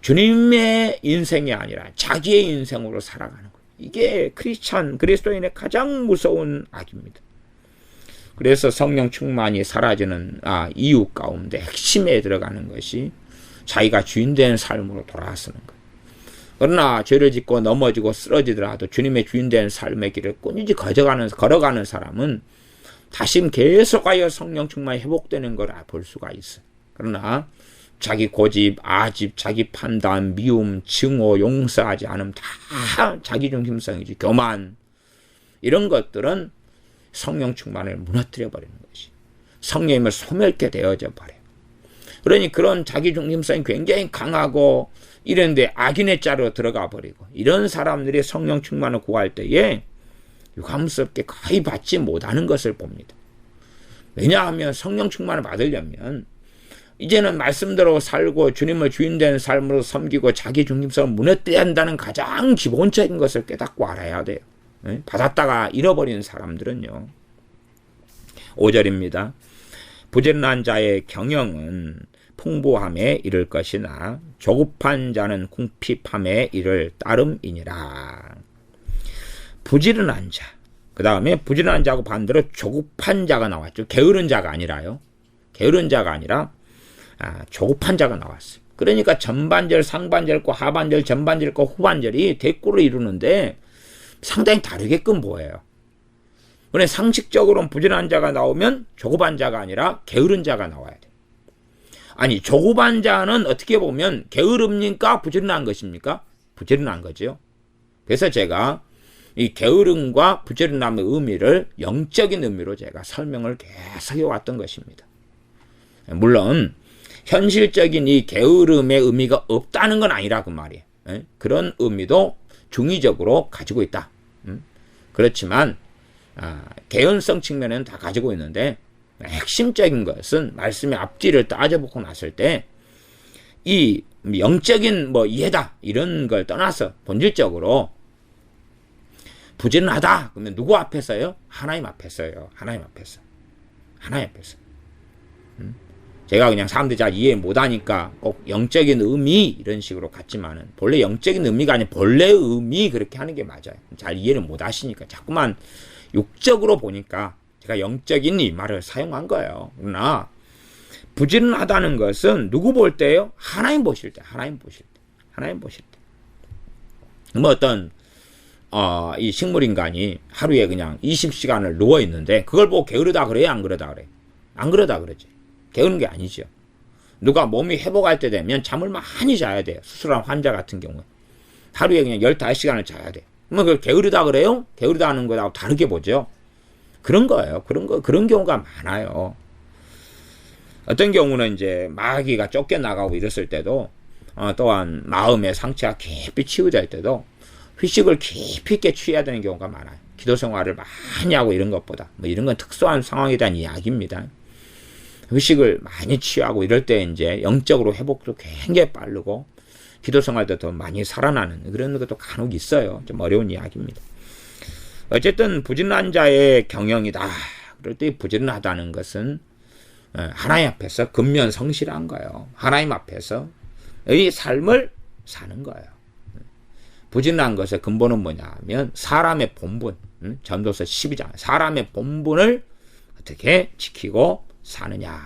주님의 인생이 아니라 자기의 인생으로 살아가는 거예요. 이게 그리스도인의 가장 무서운 악입니다. 그래서 성령 충만이 사라지는 이유 가운데 핵심에 들어가는 것이 자기가 주인된 삶으로 돌아서는 거예요. 그러나 죄를 짓고 넘어지고 쓰러지더라도 주님의 주인된 삶의 길을 꾸준히 걸어가는 사람은 다시 계속하여 성령 충만이 회복되는 걸 볼 수가 있어요. 그러나 자기 고집, 아집, 자기 판단, 미움, 증오, 용서하지 않음 다 자기중심성이지. 교만, 이런 것들은 성령 충만을 무너뜨려 버리는 것이, 성령님을 소멸케 되어져 버려요. 그러니 그런 자기중심성이 굉장히 강하고 이런데 악인의 자로 들어가 버리고, 이런 사람들이 성령 충만을 구할 때에 유감스럽게 거의 받지 못하는 것을 봅니다. 왜냐하면 성령 충만을 받으려면 이제는 말씀대로 살고 주님을 주인된 삶으로 섬기고 자기 중심성을 무너뜨려야 한다는 가장 기본적인 것을 깨닫고 알아야 돼요. 받았다가 잃어버린 사람들은요. 5절입니다. 부지런한 자의 경영은 풍부함에 이를 것이나 조급한 자는 궁핍함에 이를 따름이니라. 부지런한 자, 그 다음에 부지런한 자하고 반대로 조급한 자가 나왔죠. 게으른 자가 아니라요. 게으른 자가 아니라 조급한 자가 나왔어요. 그러니까 전반절, 상반절 있고 하반절, 전반절 있고 후반절이 대꾸를 이루는데 상당히 다르게끔 보여요. 그런데 상식적으로는 부지런한 자가 나오면 조급한 자가 아니라 게으른 자가 나와야 돼. 아니, 조급한 자는 어떻게 보면 게으름입니까? 부지런한 것입니까? 부지런한 거죠. 그래서 제가 이 게으름과 부지런함의 의미를 영적인 의미로 제가 설명을 계속 해왔던 것입니다. 물론 현실적인 이 게으름의 의미가 없다는 건 아니라 그 말이에요. 그런 의미도 중의적으로 가지고 있다. 그렇지만 개연성 측면에는 다 가지고 있는데 핵심적인 것은 말씀의 앞뒤를 따져보고 났을 때 이 영적인 이해다 이런 걸 떠나서 본질적으로 부지런하다 그러면 누구 앞에서요? 하나님 앞에서요. 하나님 앞에서. 하나님 앞에서. 제가 그냥 사람들이 잘 이해 못하니까 꼭 영적인 의미 이런 식으로 갔지만은 본래 영적인 의미가 아니라 본래 의미 그렇게 하는 게 맞아요. 잘 이해를 못하시니까 자꾸만 육적으로 보니까 제가 영적인 이 말을 사용한 거예요. 그러나 부지런하다는 것은 누구 볼 때요? 하나님 보실 때, 하나님 보실 때, 하나님 보실 때. 어떤 이 식물인간이 하루에 그냥 20시간을 누워 있는데 그걸 보고 게으르다 그래요? 안 그러다 그래요? 안 그러다 그러지. 게으른 게 아니죠. 누가 몸이 회복할 때 되면 잠을 많이 자야 돼요. 수술한 환자 같은 경우에. 하루에 그냥 15시간을 자야 돼요. 그러면 그걸 게으르다 그래요? 게으르다 하는 거하고 다르게 보죠. 그런 거예요. 그런 경우가 많아요. 어떤 경우는 이제 마귀가 쫓겨나가고 이랬을 때도 또한 마음의 상처가 깊이 치유될 때도 휴식을 깊이 있게 취해야 되는 경우가 많아요. 기도 생활을 많이 하고 이런 것보다. 이런 건 특수한 상황에 대한 이야기입니다. 휴식을 많이 취하고 이럴 때 이제 영적으로 회복도 굉장히 빠르고 기도 생활도 더 많이 살아나는 그런 것도 간혹 있어요. 좀 어려운 이야기입니다. 어쨌든 부지런한 자의 경영이다. 그럴 때 부지런하다는 것은 하나님 앞에서 근면성실한 거예요. 하나님 앞에서 이 삶을 사는 거예요. 부지런한 것의 근본은 뭐냐 하면 사람의 본분, 전도서 12장 사람의 본분을 어떻게 지키고 사느냐.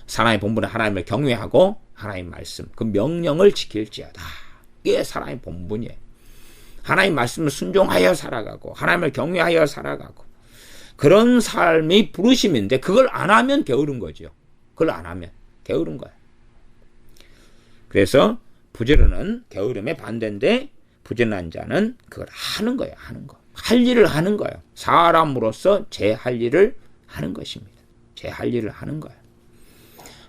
사람의 본분은 하나님을 경외하고 하나님 말씀, 그 명령을 지킬지어다. 이게 사람의 본분이에요. 하나님 말씀을 순종하여 살아가고 하나님을 경외하여 살아가고 그런 삶이 부르심인데 그걸 안 하면 게으른 거죠. 그걸 안 하면 게으른 거예요. 그래서 부지런은 게으름의 반대인데 부지런한 자는 그걸 하는 거예요. 하는 거. 할 일을 하는 거예요. 사람으로서 제 할 일을 하는 것입니다. 제 할 일을 하는 거예요.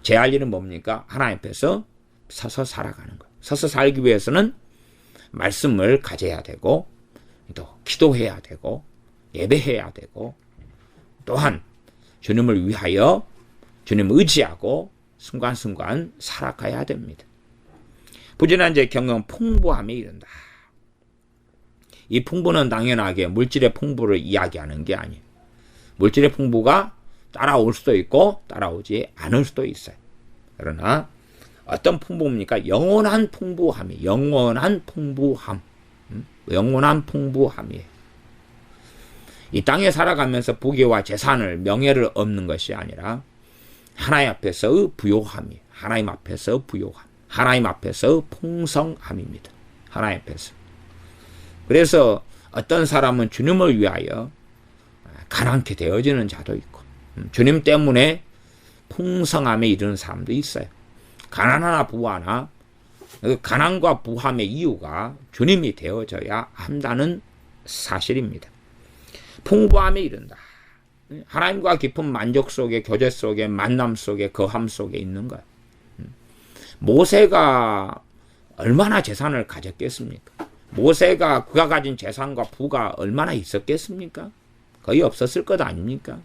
제 할 일은 뭡니까? 하나님 앞에서 서서 살아가는 거예요. 서서 살기 위해서는 말씀을 가져야 되고 또 기도해야 되고 예배해야 되고 또한 주님을 위하여 주님 의지하고 순간순간 살아가야 됩니다. 부지런한 자의 경영 풍부함에 이른다. 이 풍부는 당연하게 물질의 풍부를 이야기하는 게 아니에요. 물질의 풍부가 따라올 수도 있고 따라오지 않을 수도 있어요. 그러나 어떤 풍부입니까? 영원한 풍부함이, 영원한 풍부함, 영원한 풍부함이에요. 이 땅에 살아가면서 부귀와 재산을, 명예를 얻는 것이 아니라 하나님 앞에서의 부요함이, 하나님 앞에서 부요함, 하나님 앞에서 풍성함입니다. 하나님 앞에서. 그래서 어떤 사람은 주님을 위하여 가난케 되어지는 자도 있고 주님 때문에 풍성함에 이르는 사람도 있어요. 가난하나 부하나 그 가난과 부함의 이유가 주님이 되어져야 한다는 사실입니다. 풍부함에 이른다. 하나님과 깊은 만족 속에, 교제 속에, 만남 속에, 거함 속에 있는 거예요. 모세가 얼마나 재산을 가졌겠습니까? 모세가 그가 가진 재산과 부가 얼마나 있었겠습니까? 거의 없었을 것 아닙니까?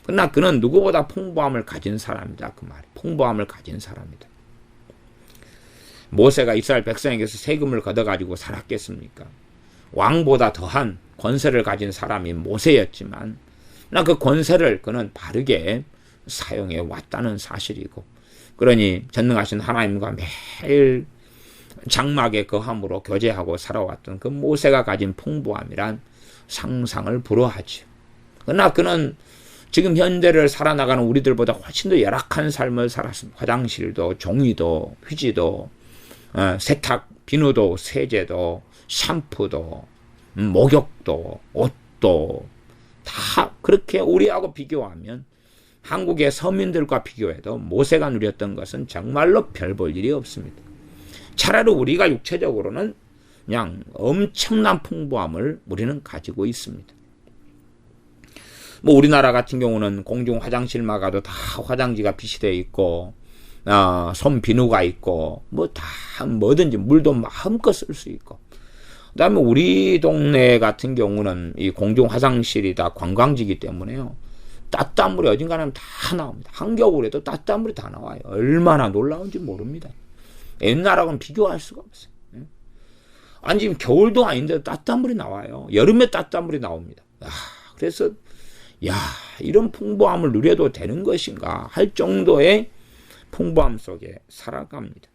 그러나 그는 누구보다 풍부함을 가진 사람이다. 그 말이 풍부함을 가진 사람이다. 모세가 이스라엘 백성에게서 세금을 걷어가지고 살았겠습니까? 왕보다 더한 권세를 가진 사람이 모세였지만 그 권세를 그는 바르게 사용해 왔다는 사실이고 그러니 전능하신 하나님과 매일 장막의 거함으로 교제하고 살아왔던 그 모세가 가진 풍부함이란 상상을 불허하죠. 그러나 그는 지금 현대를 살아나가는 우리들보다 훨씬 더 열악한 삶을 살았습니다. 화장실도 종이도 휴지도 세탁 비누도 세제도 샴푸도 목욕도 옷도 다 그렇게 우리하고 비교하면 한국의 서민들과 비교해도 모세가 누렸던 것은 정말로 별 볼 일이 없습니다. 차라리 우리가 육체적으로는 그냥 엄청난 풍부함을 우리는 가지고 있습니다. 뭐 우리나라 같은 경우는 공중 화장실만 가도 다 화장지가 비치되어 있고 손 비누가 있고 뭐 다 뭐든지 물도 마음껏 쓸 수 있고 그다음에 우리 동네 같은 경우는 이 공중 화장실이 다 관광지이기 때문에요. 따뜻한 물이 어딘가는 다 나옵니다. 한겨울에도 따뜻한 물이 다 나와요. 얼마나 놀라운지 모릅니다. 옛날하고는 비교할 수가 없어요. 아니 지금 겨울도 아닌데 따뜻한 물이 나와요. 여름에 따뜻한 물이 나옵니다. 그래서 이런 풍부함을 누려도 되는 것인가 할 정도의 풍부함 속에 살아갑니다.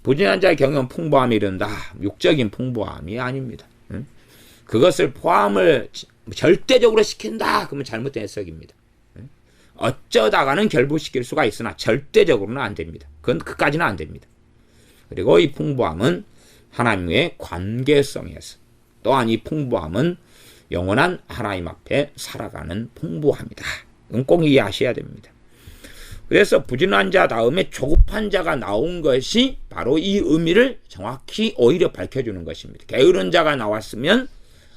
부지런한 자의 경영 풍부함이 이른다. 육적인 풍부함이 아닙니다. 그것을 포함을 절대적으로 시킨다. 그러면 잘못된 해석입니다. 어쩌다가는 결부시킬 수가 있으나 절대적으로는 안 됩니다. 그까지는 안 됩니다. 그리고 이 풍부함은 하나님의 관계성에서 또한 이 풍부함은 영원한 하나님 앞에 살아가는 풍부함이다. 이건 꼭 이해하셔야 됩니다. 그래서 부지런한 자 다음에 조급한 자가 나온 것이 바로 이 의미를 정확히 오히려 밝혀주는 것입니다. 게으른 자가 나왔으면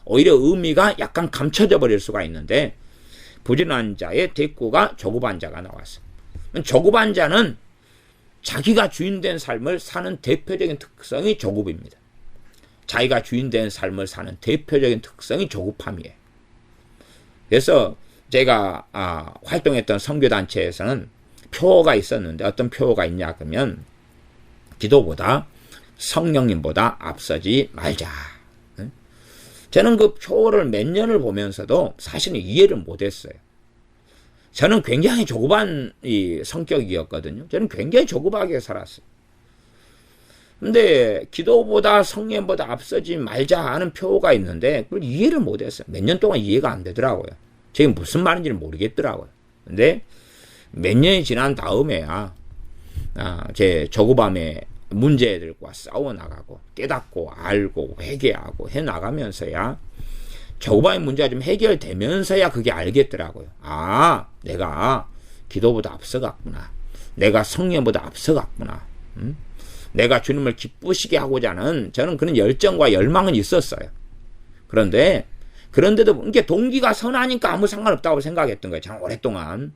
오히려 의미가 약간 감춰져 버릴 수가 있는데 부지런한 자의 대꾸가 조급한 자가 나왔어요. 조급한 자는 자기가 주인된 삶을 사는 대표적인 특성이 조급입니다. 자기가 주인된 삶을 사는 대표적인 특성이 조급함이에요. 그래서 제가 활동했던 선교단체에서는 표어가 있었는데 어떤 표어가 있냐 그러면 기도보다 성령님보다 앞서지 말자. 저는 그 표어를 몇 년을 보면서도 사실은 이해를 못했어요. 저는 굉장히 조급한 이 성격이었거든요. 저는 굉장히 조급하게 살았어요. 근데 기도보다 성령보다 앞서지 말자 하는 표가 있는데 그걸 이해를 못했어요. 몇 년 동안 이해가 안 되더라고요. 저게 무슨 말인지는 모르겠더라고요. 근데 몇 년이 지난 다음에야 제 저구밤의 문제들과 싸워나가고 깨닫고 알고 회개하고 해나가면서야 저구밤의 문제가 좀 해결되면서야 그게 알겠더라고요. 내가 기도보다 앞서갔구나. 내가 성령보다 앞서갔구나. 내가 주님을 기쁘시게 하고자 하는 저는 그런 열정과 열망은 있었어요. 그런데도 이게 동기가 선하니까 아무 상관없다고 생각했던 거예요. 참 오랫동안.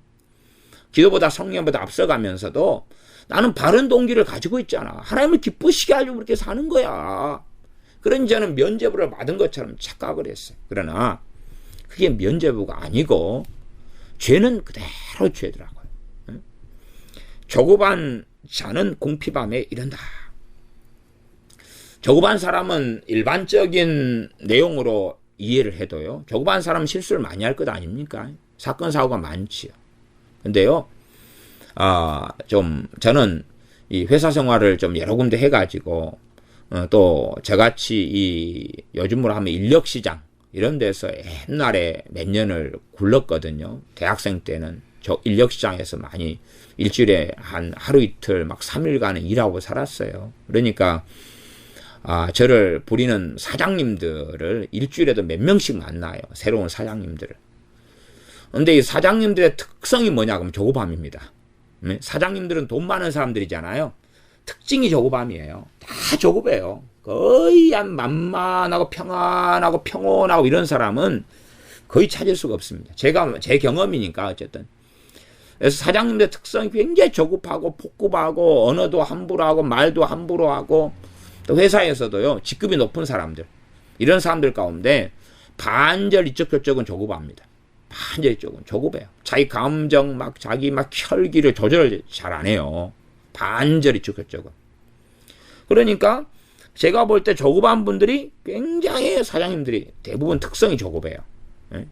기도보다 성령보다 앞서가면서도 나는 바른 동기를 가지고 있잖아. 하나님을 기쁘시게 하려고 그렇게 사는 거야. 그러니 저는 면죄부를 받은 것처럼 착각을 했어요. 그러나 그게 면죄부가 아니고 죄는 그대로 죄더라고요. 조급한 자는 궁핍함에 이른다. 조급한 사람은 일반적인 내용으로 이해를 해도요. 조급한 사람은 실수를 많이 할 것 아닙니까? 사건 사고가 많지요. 근데요. 저는 이 회사 생활을 좀 여러 군데 해가지고 또 저같이 요즘으로 하면 인력시장 이런 데서 옛날에 몇 년을 굴렀거든요. 대학생 때는 저 인력시장에서 많이 일주일에 한 하루 이틀 막 3일간은 일하고 살았어요. 그러니까 저를 부리는 사장님들을 일주일에도 몇 명씩 만나요. 새로운 사장님들을. 근데 이 사장님들의 특성이 뭐냐 그러면 조급함입니다. 사장님들은 돈 많은 사람들이잖아요. 특징이 조급함이에요. 다 조급해요. 거의 한 만만하고 평안하고 평온하고 이런 사람은 거의 찾을 수가 없습니다. 제 경험이니까 어쨌든. 그래서 사장님들의 특성이 굉장히 조급하고 폭급하고 언어도 함부로 하고 말도 함부로 하고 또 회사에서도요 직급이 높은 사람들 이런 사람들 가운데 반절 이쪽 저쪽은 조급합니다. 반절 이쪽은 조급해요. 자기 감정 자기 혈기를 조절을 잘 안 해요. 반절 이쪽 저쪽은. 그러니까 제가 볼 때 조급한 분들이 굉장히 사장님들이 대부분 특성이 조급해요.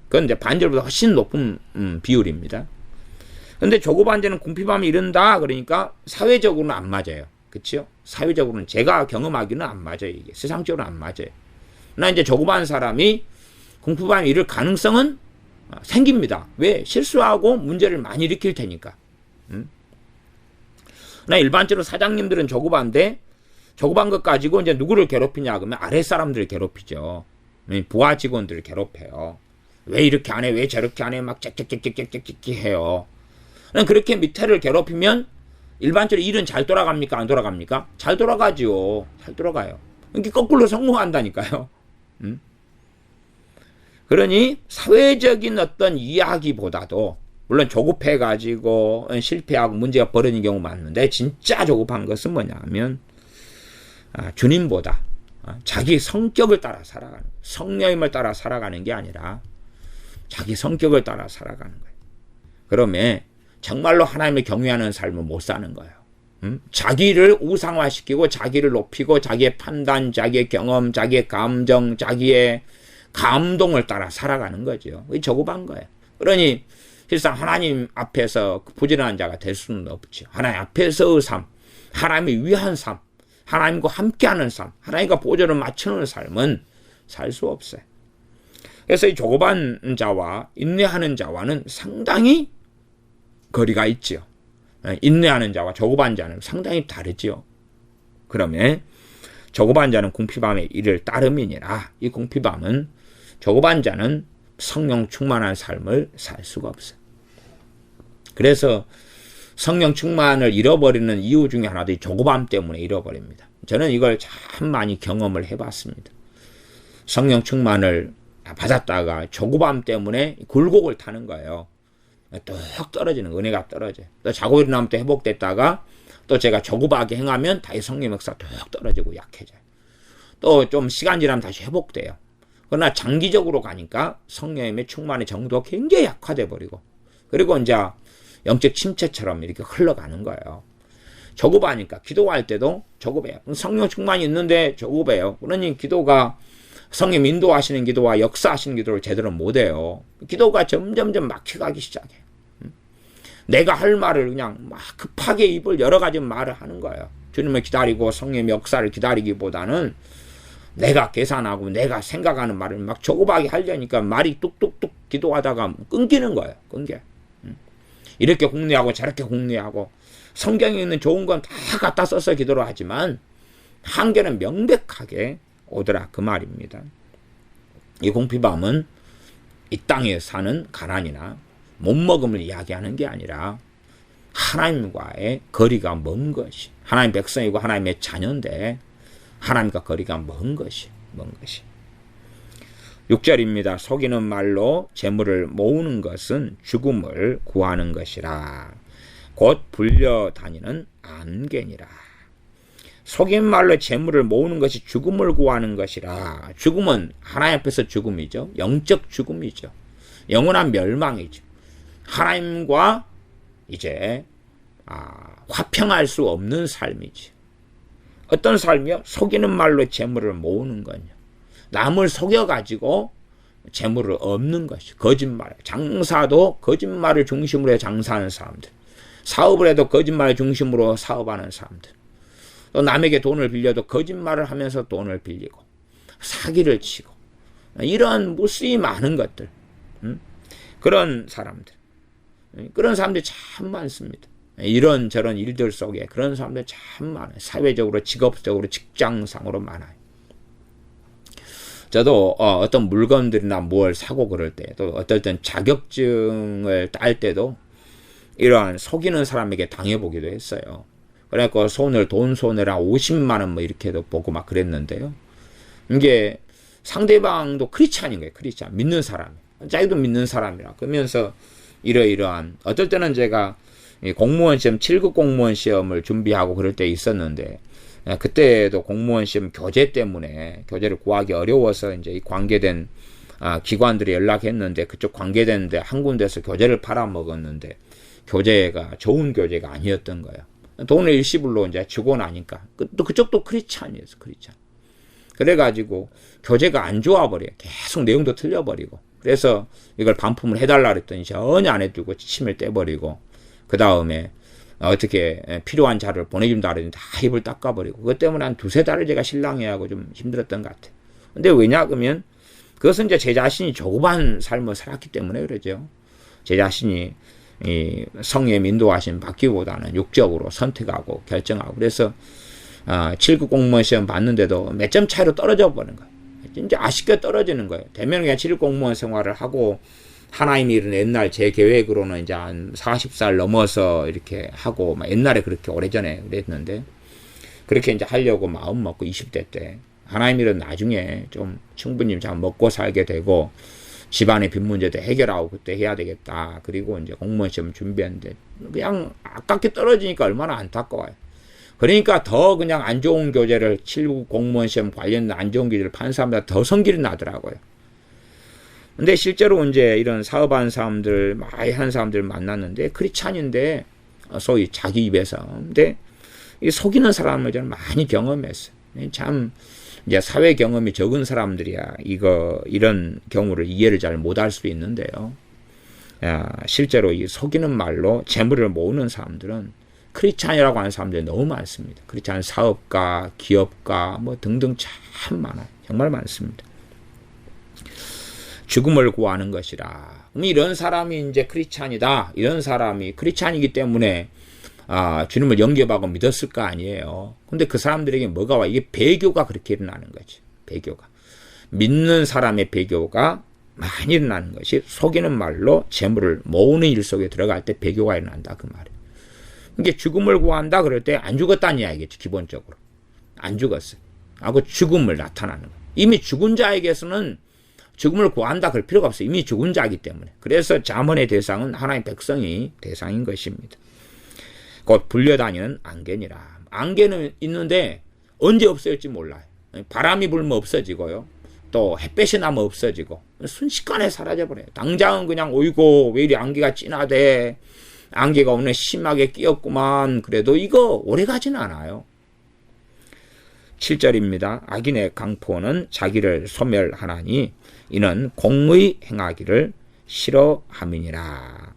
그건 이제 반절보다 훨씬 높은 비율입니다. 근데 조급한 자는 궁핍함이 이른다. 그러니까 사회적으로는 안 맞아요. 그렇죠? 사회적으로는 제가 경험하기는 안 맞아요. 이게 세상적으로는 안 맞아요. 그러나 이제 조급한 사람이 궁핍함이 이를 가능성은 생깁니다. 왜? 실수하고 문제를 많이 일으킬 테니까. 그러나 일반적으로 사장님들은 조급한데 조급한 것 가지고 이제 누구를 괴롭히냐 그러면 아랫사람들을 괴롭히죠. 부하 직원들을 괴롭혀요. 왜 이렇게 안 해? 왜 저렇게 안 해? 막 짹짹짹짹짹짹 해요. 그렇게 밑에를 괴롭히면 일반적으로 일은 잘 돌아갑니까? 안 돌아갑니까? 잘 돌아가지요. 잘 돌아가요. 이게 거꾸로 성공한다니까요. 그러니 사회적인 어떤 이야기보다도 물론 조급해가지고 실패하고 문제가 벌어진 경우 많은데 진짜 조급한 것은 뭐냐 하면 주님보다 자기 성격을 따라 살아가는 거예요. 성령님을 따라 살아가는 게 아니라 자기 성격을 따라 살아가는 거예요. 그러면 정말로 하나님을 경외하는 삶을 못 사는 거예요. 자기를 우상화시키고 자기를 높이고 자기의 판단, 자기의 경험, 자기의 감정, 자기의 감동을 따라 살아가는 거죠. 그게 조급한 거예요. 그러니 실상 하나님 앞에서 부지런한 자가 될 수는 없죠. 하나님 앞에서의 삶, 하나님을 위한 삶, 하나님과 함께하는 삶, 하나님과 보조를 맞추는 삶은 살 수 없어요. 그래서 이 조급한 자와 인내하는 자와는 상당히 거리가 있지요. 인내하는 자와 조급한 자는 상당히 다르지요. 그러면 조급한 자는 궁핍함에 이를 따름이니라. 이 궁핍함은 조급한 자는 성령 충만한 삶을 살 수가 없어요. 그래서 성령 충만을 잃어버리는 이유 중에 하나도 이 조급함 때문에 잃어버립니다. 저는 이걸 참 많이 경험을 해봤습니다. 성령 충만을 받았다가 조급함 때문에 굴곡을 타는 거예요. 뚝 떨어지는 은혜가 떨어져요. 또 자고 일어나면 또 회복됐다가 또 제가 조급하게 행하면 다시 성령 역사 뚝 떨어지고 약해져요. 또 좀 시간 지나면 다시 회복돼요. 그러나 장기적으로 가니까 성령님의 충만의 정도가 굉장히 약화돼 버리고 그리고 이제 영적 침체처럼 이렇게 흘러가는 거예요. 조급하니까 기도할 때도 조급해요. 성령 충만이 있는데 조급해요. 그러니 기도가 성령 인도하시는 기도와 역사하시는 기도를 제대로 못해요. 기도가 점점점 막혀가기 시작해요. 내가 할 말을 그냥 막 급하게 입을 여러 가지 말을 하는 거예요. 주님을 기다리고 성령의 역사를 기다리기보다는 내가 계산하고 내가 생각하는 말을 막 조급하게 하려니까 말이 뚝뚝뚝 기도하다가 끊기는 거예요. 끊겨. 이렇게 공리하고 저렇게 공리하고 성경에 있는 좋은 건 다 갖다 써서 기도를 하지만 한계는 명백하게 오더라 그 말입니다. 이 공피밤은 이 땅에 사는 가난이나 못먹음을 이야기하는 게 아니라 하나님과의 거리가 먼 것이, 하나님 백성이고 하나님의 자녀인데 하나님과 거리가 먼 것이. 6절입니다. 속이는 말로 재물을 모으는 것은 죽음을 구하는 것이라. 곧 불려다니는 안개니라. 속인 말로 재물을 모으는 것이 죽음을 구하는 것이라. 죽음은 하나님 앞에서 죽음이죠. 영적 죽음이죠. 영원한 멸망이죠. 하나님과 이제 화평할 수 없는 삶이지. 어떤 삶이요? 속이는 말로 재물을 모으는 거냐. 남을 속여가지고 재물을 얻는 것이 거짓말. 장사도 거짓말을 중심으로 해 장사하는 사람들. 사업을 해도 거짓말 중심으로 사업하는 사람들. 또 남에게 돈을 빌려도 거짓말을 하면서 돈을 빌리고 사기를 치고 이런 무수히 많은 것들. 그런 사람들이 참 많습니다. 이런저런 일들 속에 그런 사람들 참 많아요. 사회적으로, 직업적으로, 직장상으로 많아요. 저도 어떤 물건들이나 뭘 사고 그럴 때, 또 어떨 땐 자격증을 딸 때도 이러한 속이는 사람에게 당해보기도 했어요. 그래갖고 돈 손해라 50만 원 뭐 이렇게도 보고 막 그랬는데요. 이게 상대방도 크리스찬인 거예요. 크리스찬. 믿는 사람. 자기도 믿는 사람이라. 그러면서 이러이러한, 어떨 때는 제가 공무원 시험, 7급 공무원 시험을 준비하고 그럴 때 있었는데, 그때도 공무원 시험 교재 때문에 교재를 구하기 어려워서 이제 이 관계된 기관들이 연락했는데 그쪽 관계된데 한 군데서 교재를 팔아먹었는데 교재가 좋은 교재가 아니었던 거예요. 돈을 일시불로 이제 주고 나니까 또 그쪽도 크리스찬이었어. 크리스찬. 그래가지고 교재가 안 좋아버려요. 계속 내용도 틀려버리고. 그래서 이걸 반품을 해달라 그랬더니 전혀 안 해주고 침을 떼버리고 그 다음에 어떻게 필요한 자료를 보내준다 그랬는데 다 입을 닦아버리고 그것 때문에 한 2-3달을 제가 신랑해하고 좀 힘들었던 것 같아요. 근데 왜냐 그러면 그것은 이제 제 자신이 조급한 삶을 살았기 때문에 그러죠. 제 자신이 이 성령의 인도하심 받기보다는 육적으로 선택하고 결정하고 그래서 7급 공무원 시험 봤는데도 몇 점 차이로 떨어져 버리는 거예요. 진짜 아쉽게 떨어지는 거예요. 대면 그냥 7급 공무원 생활을 하고 하나님이 이런 옛날 제 계획으로는 이제 한 40살 넘어서 이렇게 하고 막 옛날에 그렇게 오래전에 그랬는데 그렇게 이제 하려고 마음 먹고 20대 때 하나님이는 나중에 좀 충분히 잘 먹고 살게 되고 집안의 빚 문제도 해결하고 그때 해야 되겠다. 그리고 이제 공무원 시험 준비했는데 그냥 아깝게 떨어지니까 얼마나 안타까워요. 그러니까 더 그냥 안 좋은 교재를 7급 공무원 시험 관련된 안 좋은 교재를 판 사람보다 더 성질이 나더라고요. 근데 실제로 이제 이런 사업하는 사람들, 많이 한 사람들 만났는데, 크리스찬인데, 소위 자기 입에서. 근데, 이 속이는 사람을 저는 많이 경험했어요. 참, 이제 사회 경험이 적은 사람들이야, 이런 경우를 이해를 잘 못할 수 있는데요. 실제로 이 속이는 말로 재물을 모으는 사람들은 크리스찬이라고 하는 사람들이 너무 많습니다. 크리스찬 사업가, 기업가, 뭐 등등 참 많아요. 정말 많습니다. 죽음을 구하는 것이라. 그럼 이런 사람이 이제 크리스찬이다. 이런 사람이 크리스찬이기 때문에 주님을 영접하고 믿었을 거 아니에요. 근데 그 사람들에게 뭐가 와? 이게 배교가 그렇게 일어나는 거지. 배교가. 믿는 사람의 배교가 많이 일어나는 것이 속이는 말로 재물을 모으는 일 속에 들어갈 때 배교가 일어난다. 그 말이에요. 이게 죽음을 구한다 그럴 때 안 죽었다는 이야기겠죠. 기본적으로. 안 죽었어요. 하고 죽음을 나타나는 거예요. 이미 죽은 자에게서는 죽음을 구한다 그럴 필요가 없어요. 이미 죽은 자이기 때문에. 그래서 잠언의 대상은 하나님의 백성이 대상인 것입니다. 곧 불려다니는 안개니라. 안개는 있는데 언제 없어질지 몰라요. 바람이 불면 없어지고요. 또 햇볕이 나면 없어지고 순식간에 사라져버려요. 당장은 그냥 어이고 왜 이리 안개가 진하대. 안개가 오늘 심하게 끼었구만. 그래도 이거 오래가지는 않아요. 7절입니다. 악인의 강포는 자기를 소멸하나니 이는 공의 행하기를 싫어함이니라.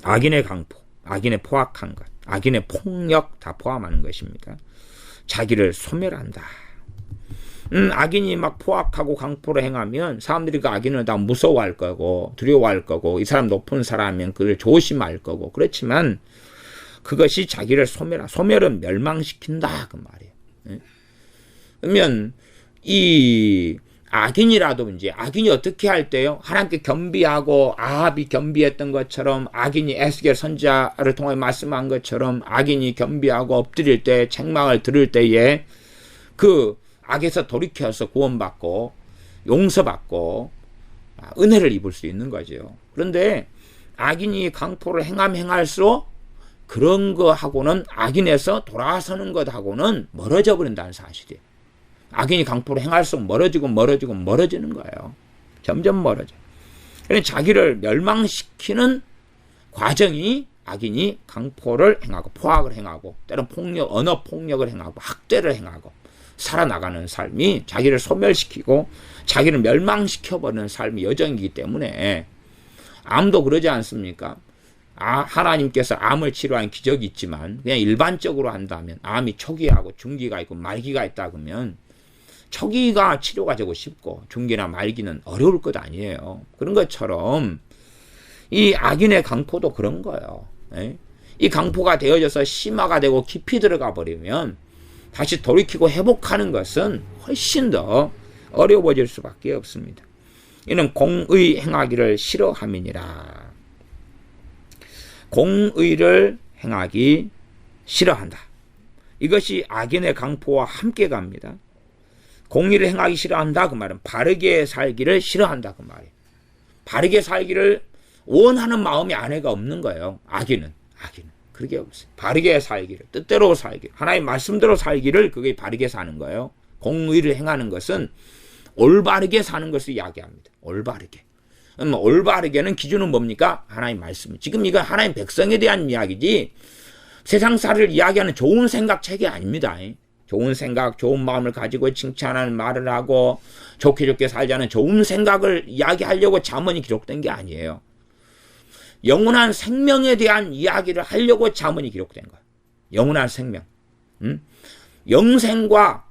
악인의 강포, 악인의 포악한 것. 악인의 폭력 다 포함하는 것입니다. 자기를 소멸한다. 악인이 막 포악하고 강포를 행하면 사람들이 그 악인을 다 무서워할 거고 두려워할 거고 이 사람 높은 사람이면 그를 조심할 거고 그렇지만 그것이 자기를 소멸은 멸망시킨다 그 말이에요. 그러면 이 악인이라도 이제 악인이 어떻게 할 때요? 하나님께 겸비하고 아합이 겸비했던 것처럼 악인이 에스겔 선지자를 통해 말씀한 것처럼 악인이 겸비하고 엎드릴 때 책망을 들을 때에 그 악에서 돌이켜서 구원받고 용서받고 은혜를 입을 수 있는 거죠. 그런데 악인이 강포를 행할수록 그런 거하고는 악인에서 돌아서는 것하고는 멀어져 버린다는 사실이에요. 악인이 강포를 행할수록 멀어지는 거예요. 점점 멀어져. 그래서 자기를 멸망시키는 과정이 악인이 강포를 행하고 포악을 행하고 때론 언어 폭력을 행하고 학대를 행하고 살아나가는 삶이 자기를 소멸시키고 자기를 멸망시켜버리는 삶이 여정이기 때문에 암도 그러지 않습니까? 하나님께서 암을 치료한 기적이 있지만 그냥 일반적으로 한다면 암이 초기하고 중기가 있고 말기가 있다 그러면 초기가 치료가 되고 쉽고 중기나 말기는 어려울 것 아니에요. 그런 것처럼 이 악인의 강포도 그런 거예요. 이 강포가 되어져서 심화가 되고 깊이 들어가 버리면 다시 돌이키고 회복하는 것은 훨씬 더 어려워질 수밖에 없습니다. 이는 공의 행하기를 싫어함이니라. 공의를 행하기 싫어한다. 이것이 악인의 강포와 함께 갑니다. 공의를 행하기 싫어한다 그 말은 바르게 살기를 싫어한다 그 말이에요. 바르게 살기를 원하는 마음이 안에가 없는 거예요. 악인은 그게 없어요. 바르게 살기를, 뜻대로 살기를, 하나님 말씀대로 살기를 그게 바르게 사는 거예요. 공의를 행하는 것은 올바르게 사는 것을 이야기합니다. 올바르게. 올바르게는 기준은 뭡니까? 하나님 말씀. 지금 이건 하나님 백성에 대한 이야기지 세상사를 이야기하는 좋은 생각 책이 아닙니다. 좋은 생각, 좋은 마음을 가지고 칭찬하는 말을 하고 좋게 살자는 좋은 생각을 이야기하려고 잠언이 기록된 게 아니에요. 영원한 생명에 대한 이야기를 하려고 잠언이 기록된 거예요. 영원한 생명. 영생과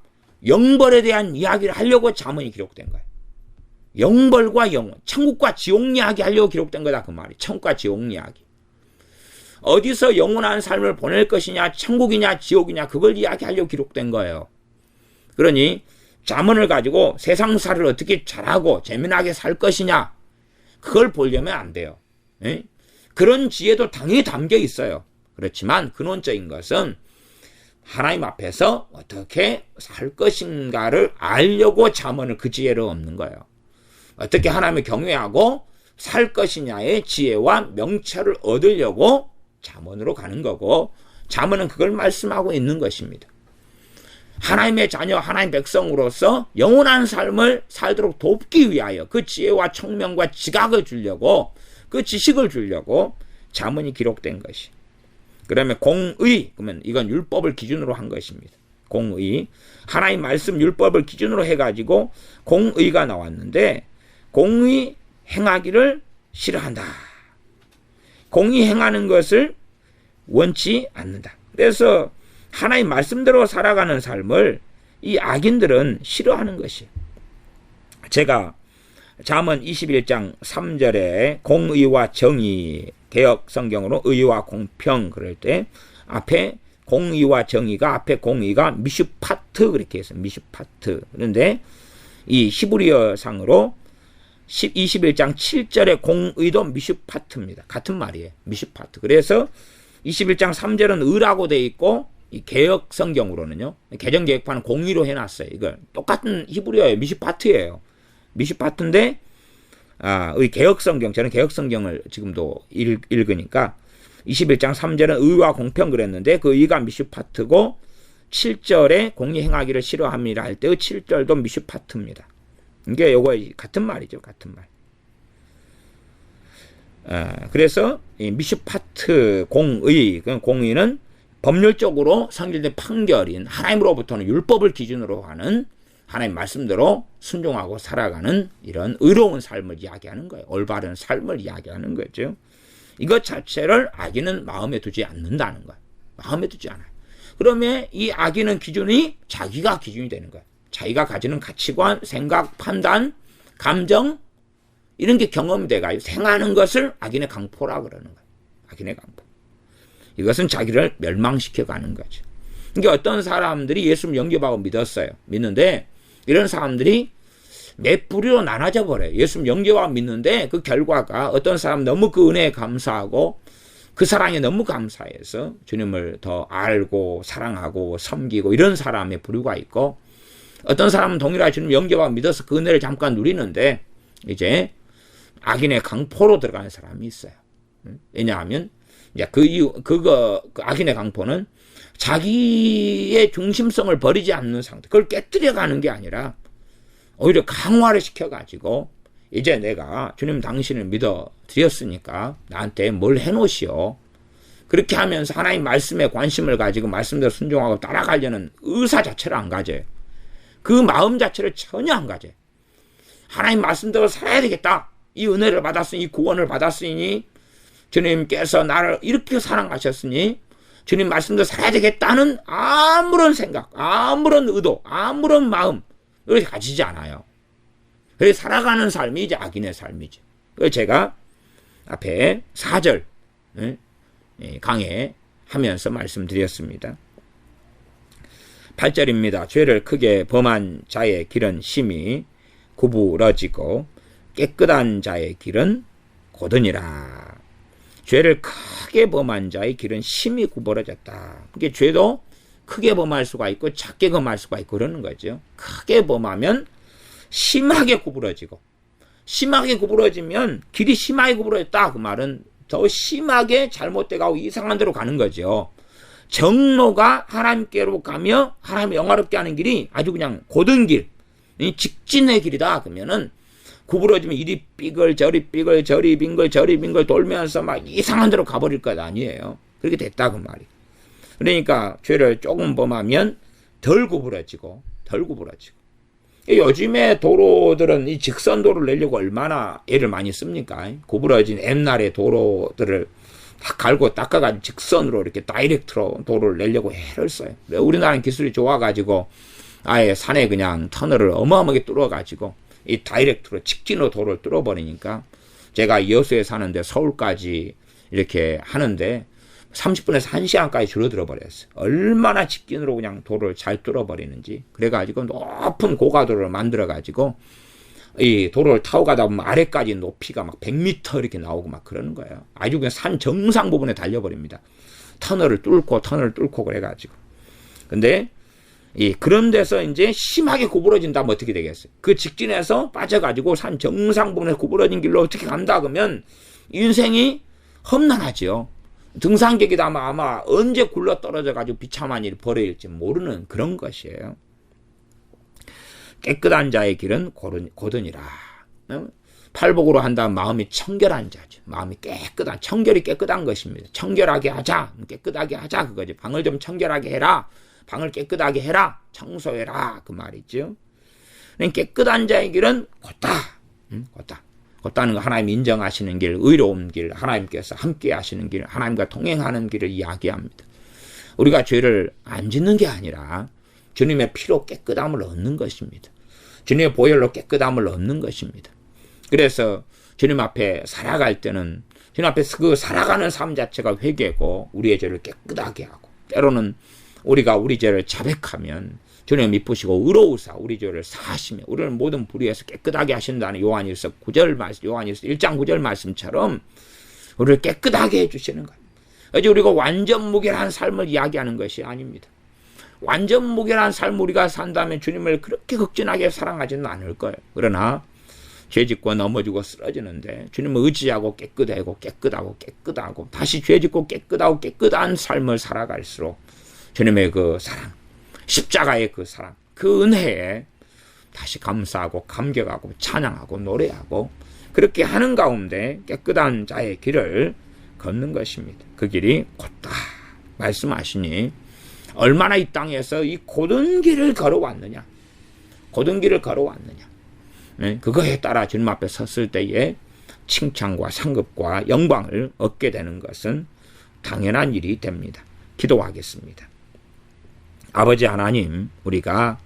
영벌에 대한 이야기를 하려고 잠언이 기록된 거예요. 영벌과 영원, 천국과 지옥 이야기 하려고 기록된 거다 그 말이. 천국과 지옥 이야기. 어디서 영원한 삶을 보낼 것이냐, 천국이냐, 지옥이냐 그걸 이야기하려고 기록된 거예요. 그러니 잠언을 가지고 세상사를 어떻게 잘하고 재미나게 살 것이냐 그걸 보려면 안 돼요. 그런 지혜도 당연히 담겨 있어요. 그렇지만 근원적인 것은 하나님 앞에서 어떻게 살 것인가를 알려고 잠언을 그 지혜를 얻는 거예요. 어떻게 하나님을 경외하고 살 것이냐의 지혜와 명철을 얻으려고 잠언으로 가는 거고 잠언은 그걸 말씀하고 있는 것입니다. 하나님의 자녀, 하나님 백성으로서 영원한 삶을 살도록 돕기 위하여 그 지혜와 총명과 지각을 주려고 그 지식을 주려고 잠언이 기록된 것이. 그러면 공의, 그러면 이건 율법을 기준으로 한 것입니다. 공의, 하나님 말씀 율법을 기준으로 해가지고 공의가 나왔는데 공의 행하기를 싫어한다. 공의 행하는 것을 원치 않는다. 그래서 하나님 말씀대로 살아가는 삶을 이 악인들은 싫어하는 것이에요. 제가 잠언 21장 3절에 공의와 정의, 개역 성경으로 의와 공평 그럴 때 앞에 공의와 정의가 앞에 공의가 미슈파트 그렇게 해서 미슈파트. 그런데 이 히브리어 상으로 21장 7절의 공의도 미슈파트입니다. 같은 말이에요. 미슈파트. 그래서 21장 3절은 의라고 돼 있고 이 개역 성경으로는요. 개정 개혁판은 공의로 해놨어요. 이걸 똑같은 히브리어예요. 미슈파트예요. 미슈파트인데 의 개혁 성경, 저는 개혁 성경을 지금도 읽으니까 21장 3절은 의와 공평 그랬는데 그 의가 미슈파트고 7절에 공의 행하기를 싫어합니다 할 때의 7절도 미슈파트입니다. 이게 요거 같은 말이죠. 같은 말. 그래서 이 미슈파트 공의, 공의는 법률적으로 성질된 판결인 하나님으로부터는 율법을 기준으로 하는 하나님 말씀대로 순종하고 살아가는 이런 의로운 삶을 이야기하는 거예요. 올바른 삶을 이야기하는 거죠. 이것 자체를 악인은 마음에 두지 않는다는 거예요. 마음에 들지 않아요. 그러면 이 악인은 기준이 자기가 기준이 되는 거예요. 자기가 가지는 가치관, 생각, 판단, 감정 이런 게 경험이 돼가지고 생하는 것을 악인의 강포라 그러는 거예요. 악인의 강포. 이것은 자기를 멸망시켜가는 거죠. 그러니까 어떤 사람들이 예수를 영접하고 믿었어요. 믿는데 이런 사람들이 몇 부류로 나눠져 버려요. 예수를 영접하고 믿는데 그 결과가 어떤 사람 너무 그 은혜에 감사하고 그 사랑에 너무 감사해서 주님을 더 알고 사랑하고 섬기고 이런 사람의 부류가 있고, 어떤 사람은 동일하게 주님 영접하고 믿어서 그 은혜를 잠깐 누리는데 이제 악인의 강포로 들어가는 사람이 있어요. 왜냐하면 이제 그 악인의 강포는 자기의 중심성을 버리지 않는 상태, 그걸 깨뜨려가는 게 아니라 오히려 강화를 시켜가지고 이제 내가 주님 당신을 믿어드렸으니까 나한테 뭘 해놓으시오. 그렇게 하면서 하나님 말씀에 관심을 가지고 말씀대로 순종하고 따라가려는 의사 자체를 안 가져요. 그 마음 자체를 전혀 안 가져요. 하나님 말씀대로 살아야 되겠다. 이 은혜를 받았으니, 이 구원을 받았으니, 주님께서 나를 이렇게 사랑하셨으니 주님 말씀대로 살아야 되겠다는 아무런 생각, 아무런 의도, 아무런 마음 이렇게 가지지 않아요. 그래서 살아가는 삶이 이제 악인의 삶이죠. 그래서 제가 앞에 4절 강해하면서 말씀드렸습니다. 8절입니다. 죄를 크게 범한 자의 길은 심히 구부러지고 깨끗한 자의 길은 곧으니라. 죄를 크게 범한 자의 길은 심히 구부러졌다. 그게 죄도 크게 범할 수가 있고 작게 범할 수가 있고 그러는 거죠. 크게 범하면 심하게 구부러지고, 심하게 구부러지면 길이 심하게 구부러졌다. 그 말은 더 심하게 잘못돼가고 이상한 데로 가는 거죠. 정로가 하나님께로 가며 하나님 영화롭게 하는 길이 아주 그냥 곧은 길, 직진의 길이다. 그러면은 구부러지면 이리 삐글 저리 삐글 저리 빙글 저리 빙글 돌면서 막 이상한 데로 가버릴 것 아니에요. 그렇게 됐다 그 말이. 그러니까 죄를 조금 범하면 덜 구부러지고 덜 구부러지고. 요즘에 도로들은 이 직선도로를 내려고 얼마나 애를 많이 씁니까? 구부러진 옛날의 도로들을 다 갈고 닦아가지고 직선으로 이렇게 다이렉트로 도로를 내려고 애를 써요. 우리나라는 기술이 좋아가지고 아예 산에 그냥 터널을 어마어마하게 뚫어가지고 이 다이렉트로 직진으로 도로를 뚫어버리니까, 제가 여수에 사는데 서울까지 이렇게 하는데 30분에서 1시간까지 줄어들어 버렸어요. 얼마나 직진으로 그냥 도로를 잘 뚫어버리는지. 그래가지고 높은 고가도로를 만들어가지고 이 도로를 타고 가다 보면 아래까지 높이가 막 100m 이렇게 나오고 막 그러는 거예요. 아주 그냥 산 정상 부분에 달려버립니다. 터널을 뚫고 그래가지고. 근데 그런 데서 이제 심하게 구부러진다면 어떻게 되겠어요? 그 직진에서 빠져가지고 산 정상 부분에 구부러진 길로 어떻게 간다 그러면 인생이 험난하지요. 등산객이다 아마 언제 굴러 떨어져가지고 비참한 일을 벌여일지 모르는 그런 것이에요. 깨끗한 자의 길은 곧으니라. 팔복으로 한다면 마음이 청결한 자죠. 마음이 깨끗한, 청결이 깨끗한 것입니다. 청결하게 하자, 깨끗하게 하자 그거지. 방을 좀 청결하게 해라, 방을 깨끗하게 해라, 청소해라 그 말이죠. 깨끗한 자의 길은 곧다. 곧다는 거 하나님 인정하시는 길, 의로운 길, 하나님께서 함께 하시는 길, 하나님과 동행하는 길을 이야기합니다. 우리가 죄를 안 짓는 게 아니라 주님의 피로 깨끗함을 얻는 것입니다. 주님의 보혈로 깨끗함을 얻는 것입니다. 그래서 주님 앞에 살아갈 때는 주님 앞에 그 살아가는 삶 자체가 회개고 우리의 죄를 깨끗하게 하고, 때로는 우리가 우리 죄를 자백하면 주님 미쁘시고 의로우사 우리 죄를 사하시며 우리를 모든 불의에서 깨끗하게 하신다는 요한일서 9절 말씀, 요한일서 1장 9절 말씀처럼 우리를 깨끗하게 해주시는 거예요. 그래서 우리가 완전 무결한 삶을 이야기하는 것이 아닙니다. 완전 무결한 삶을 우리가 산다면 주님을 그렇게 극진하게 사랑하지는 않을 거예요. 그러나 죄짓고 넘어지고 쓰러지는데 주님을 의지하고 깨끗하고 다시 죄짓고 깨끗한 삶을 살아갈수록 주님의 그 사랑, 십자가의 그 사랑, 그 은혜에 다시 감사하고 감격하고 찬양하고 노래하고 그렇게 하는 가운데 깨끗한 자의 길을 걷는 것입니다. 그 길이 곧다 말씀하시니 얼마나 이 땅에서 이 곧은 길을 걸어왔느냐, 그거에 따라 주님 앞에 섰을 때에 칭찬과 상급과 영광을 얻게 되는 것은 당연한 일이 됩니다. 기도하겠습니다. 아버지 하나님, 우리가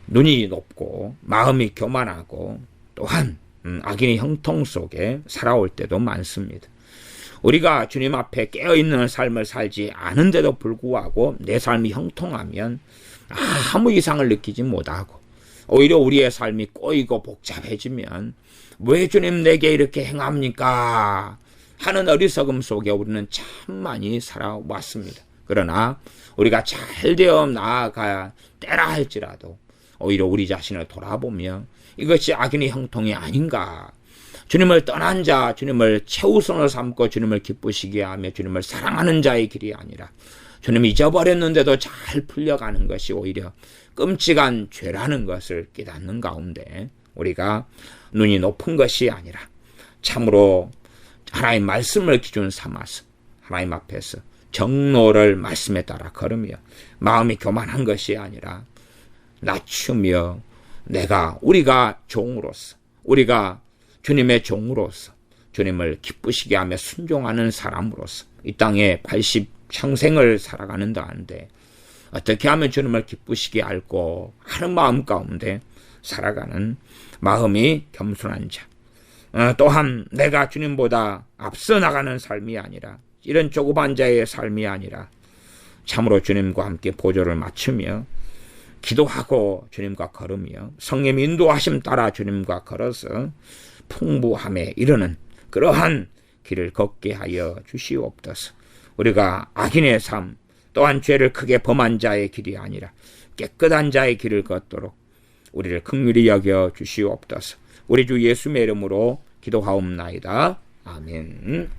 눈이 높고 마음이 교만하고 또한 악인의 형통 속에 살아올 때도 많습니다. 우리가 주님 앞에 깨어있는 삶을 살지 않은데도 불구하고 내 삶이 형통하면 아무 이상을 느끼지 못하고 오히려 우리의 삶이 꼬이고 복잡해지면 왜 주님 내게 이렇게 행합니까? 하는 어리석음 속에 우리는 참 많이 살아왔습니다. 그러나 우리가 잘 되어 나아가야 때라 할지라도 오히려 우리 자신을 돌아보며 이것이 악인의 형통이 아닌가? 주님을 떠난 자, 주님을 최우선으로 삼고 주님을 기쁘시게 하며 주님을 사랑하는 자의 길이 아니라 주님 잊어버렸는데도 잘 풀려가는 것이 오히려 끔찍한 죄라는 것을 깨닫는 가운데 우리가 눈이 높은 것이 아니라 참으로 하나님 말씀을 기준 삼아서 하나님 앞에서 정로를 말씀에 따라 걸으며 마음이 교만한 것이 아니라 낮추며 우리가 종으로서 우리가 주님의 종으로서 주님을 기쁘시게 하며 순종하는 사람으로서 이 땅에 80평생을 살아가는다 하는데 어떻게 하면 주님을 기쁘시게 알고 하는 마음 가운데 살아가는 마음이 겸손한 자, 또한 내가 주님보다 앞서 나가는 삶이 아니라 이런 조그만 자의 삶이 아니라 참으로 주님과 함께 보조를 맞추며 기도하고 주님과 걸으며 성령 인도하심 따라 주님과 걸어서 풍부함에 이르는 그러한 길을 걷게 하여 주시옵소서. 우리가 악인의 삶 또한 죄를 크게 범한 자의 길이 아니라 깨끗한 자의 길을 걷도록 우리를 긍휼히 여겨 주시옵소서. 우리 주 예수의 이름으로 기도하옵나이다. 아멘.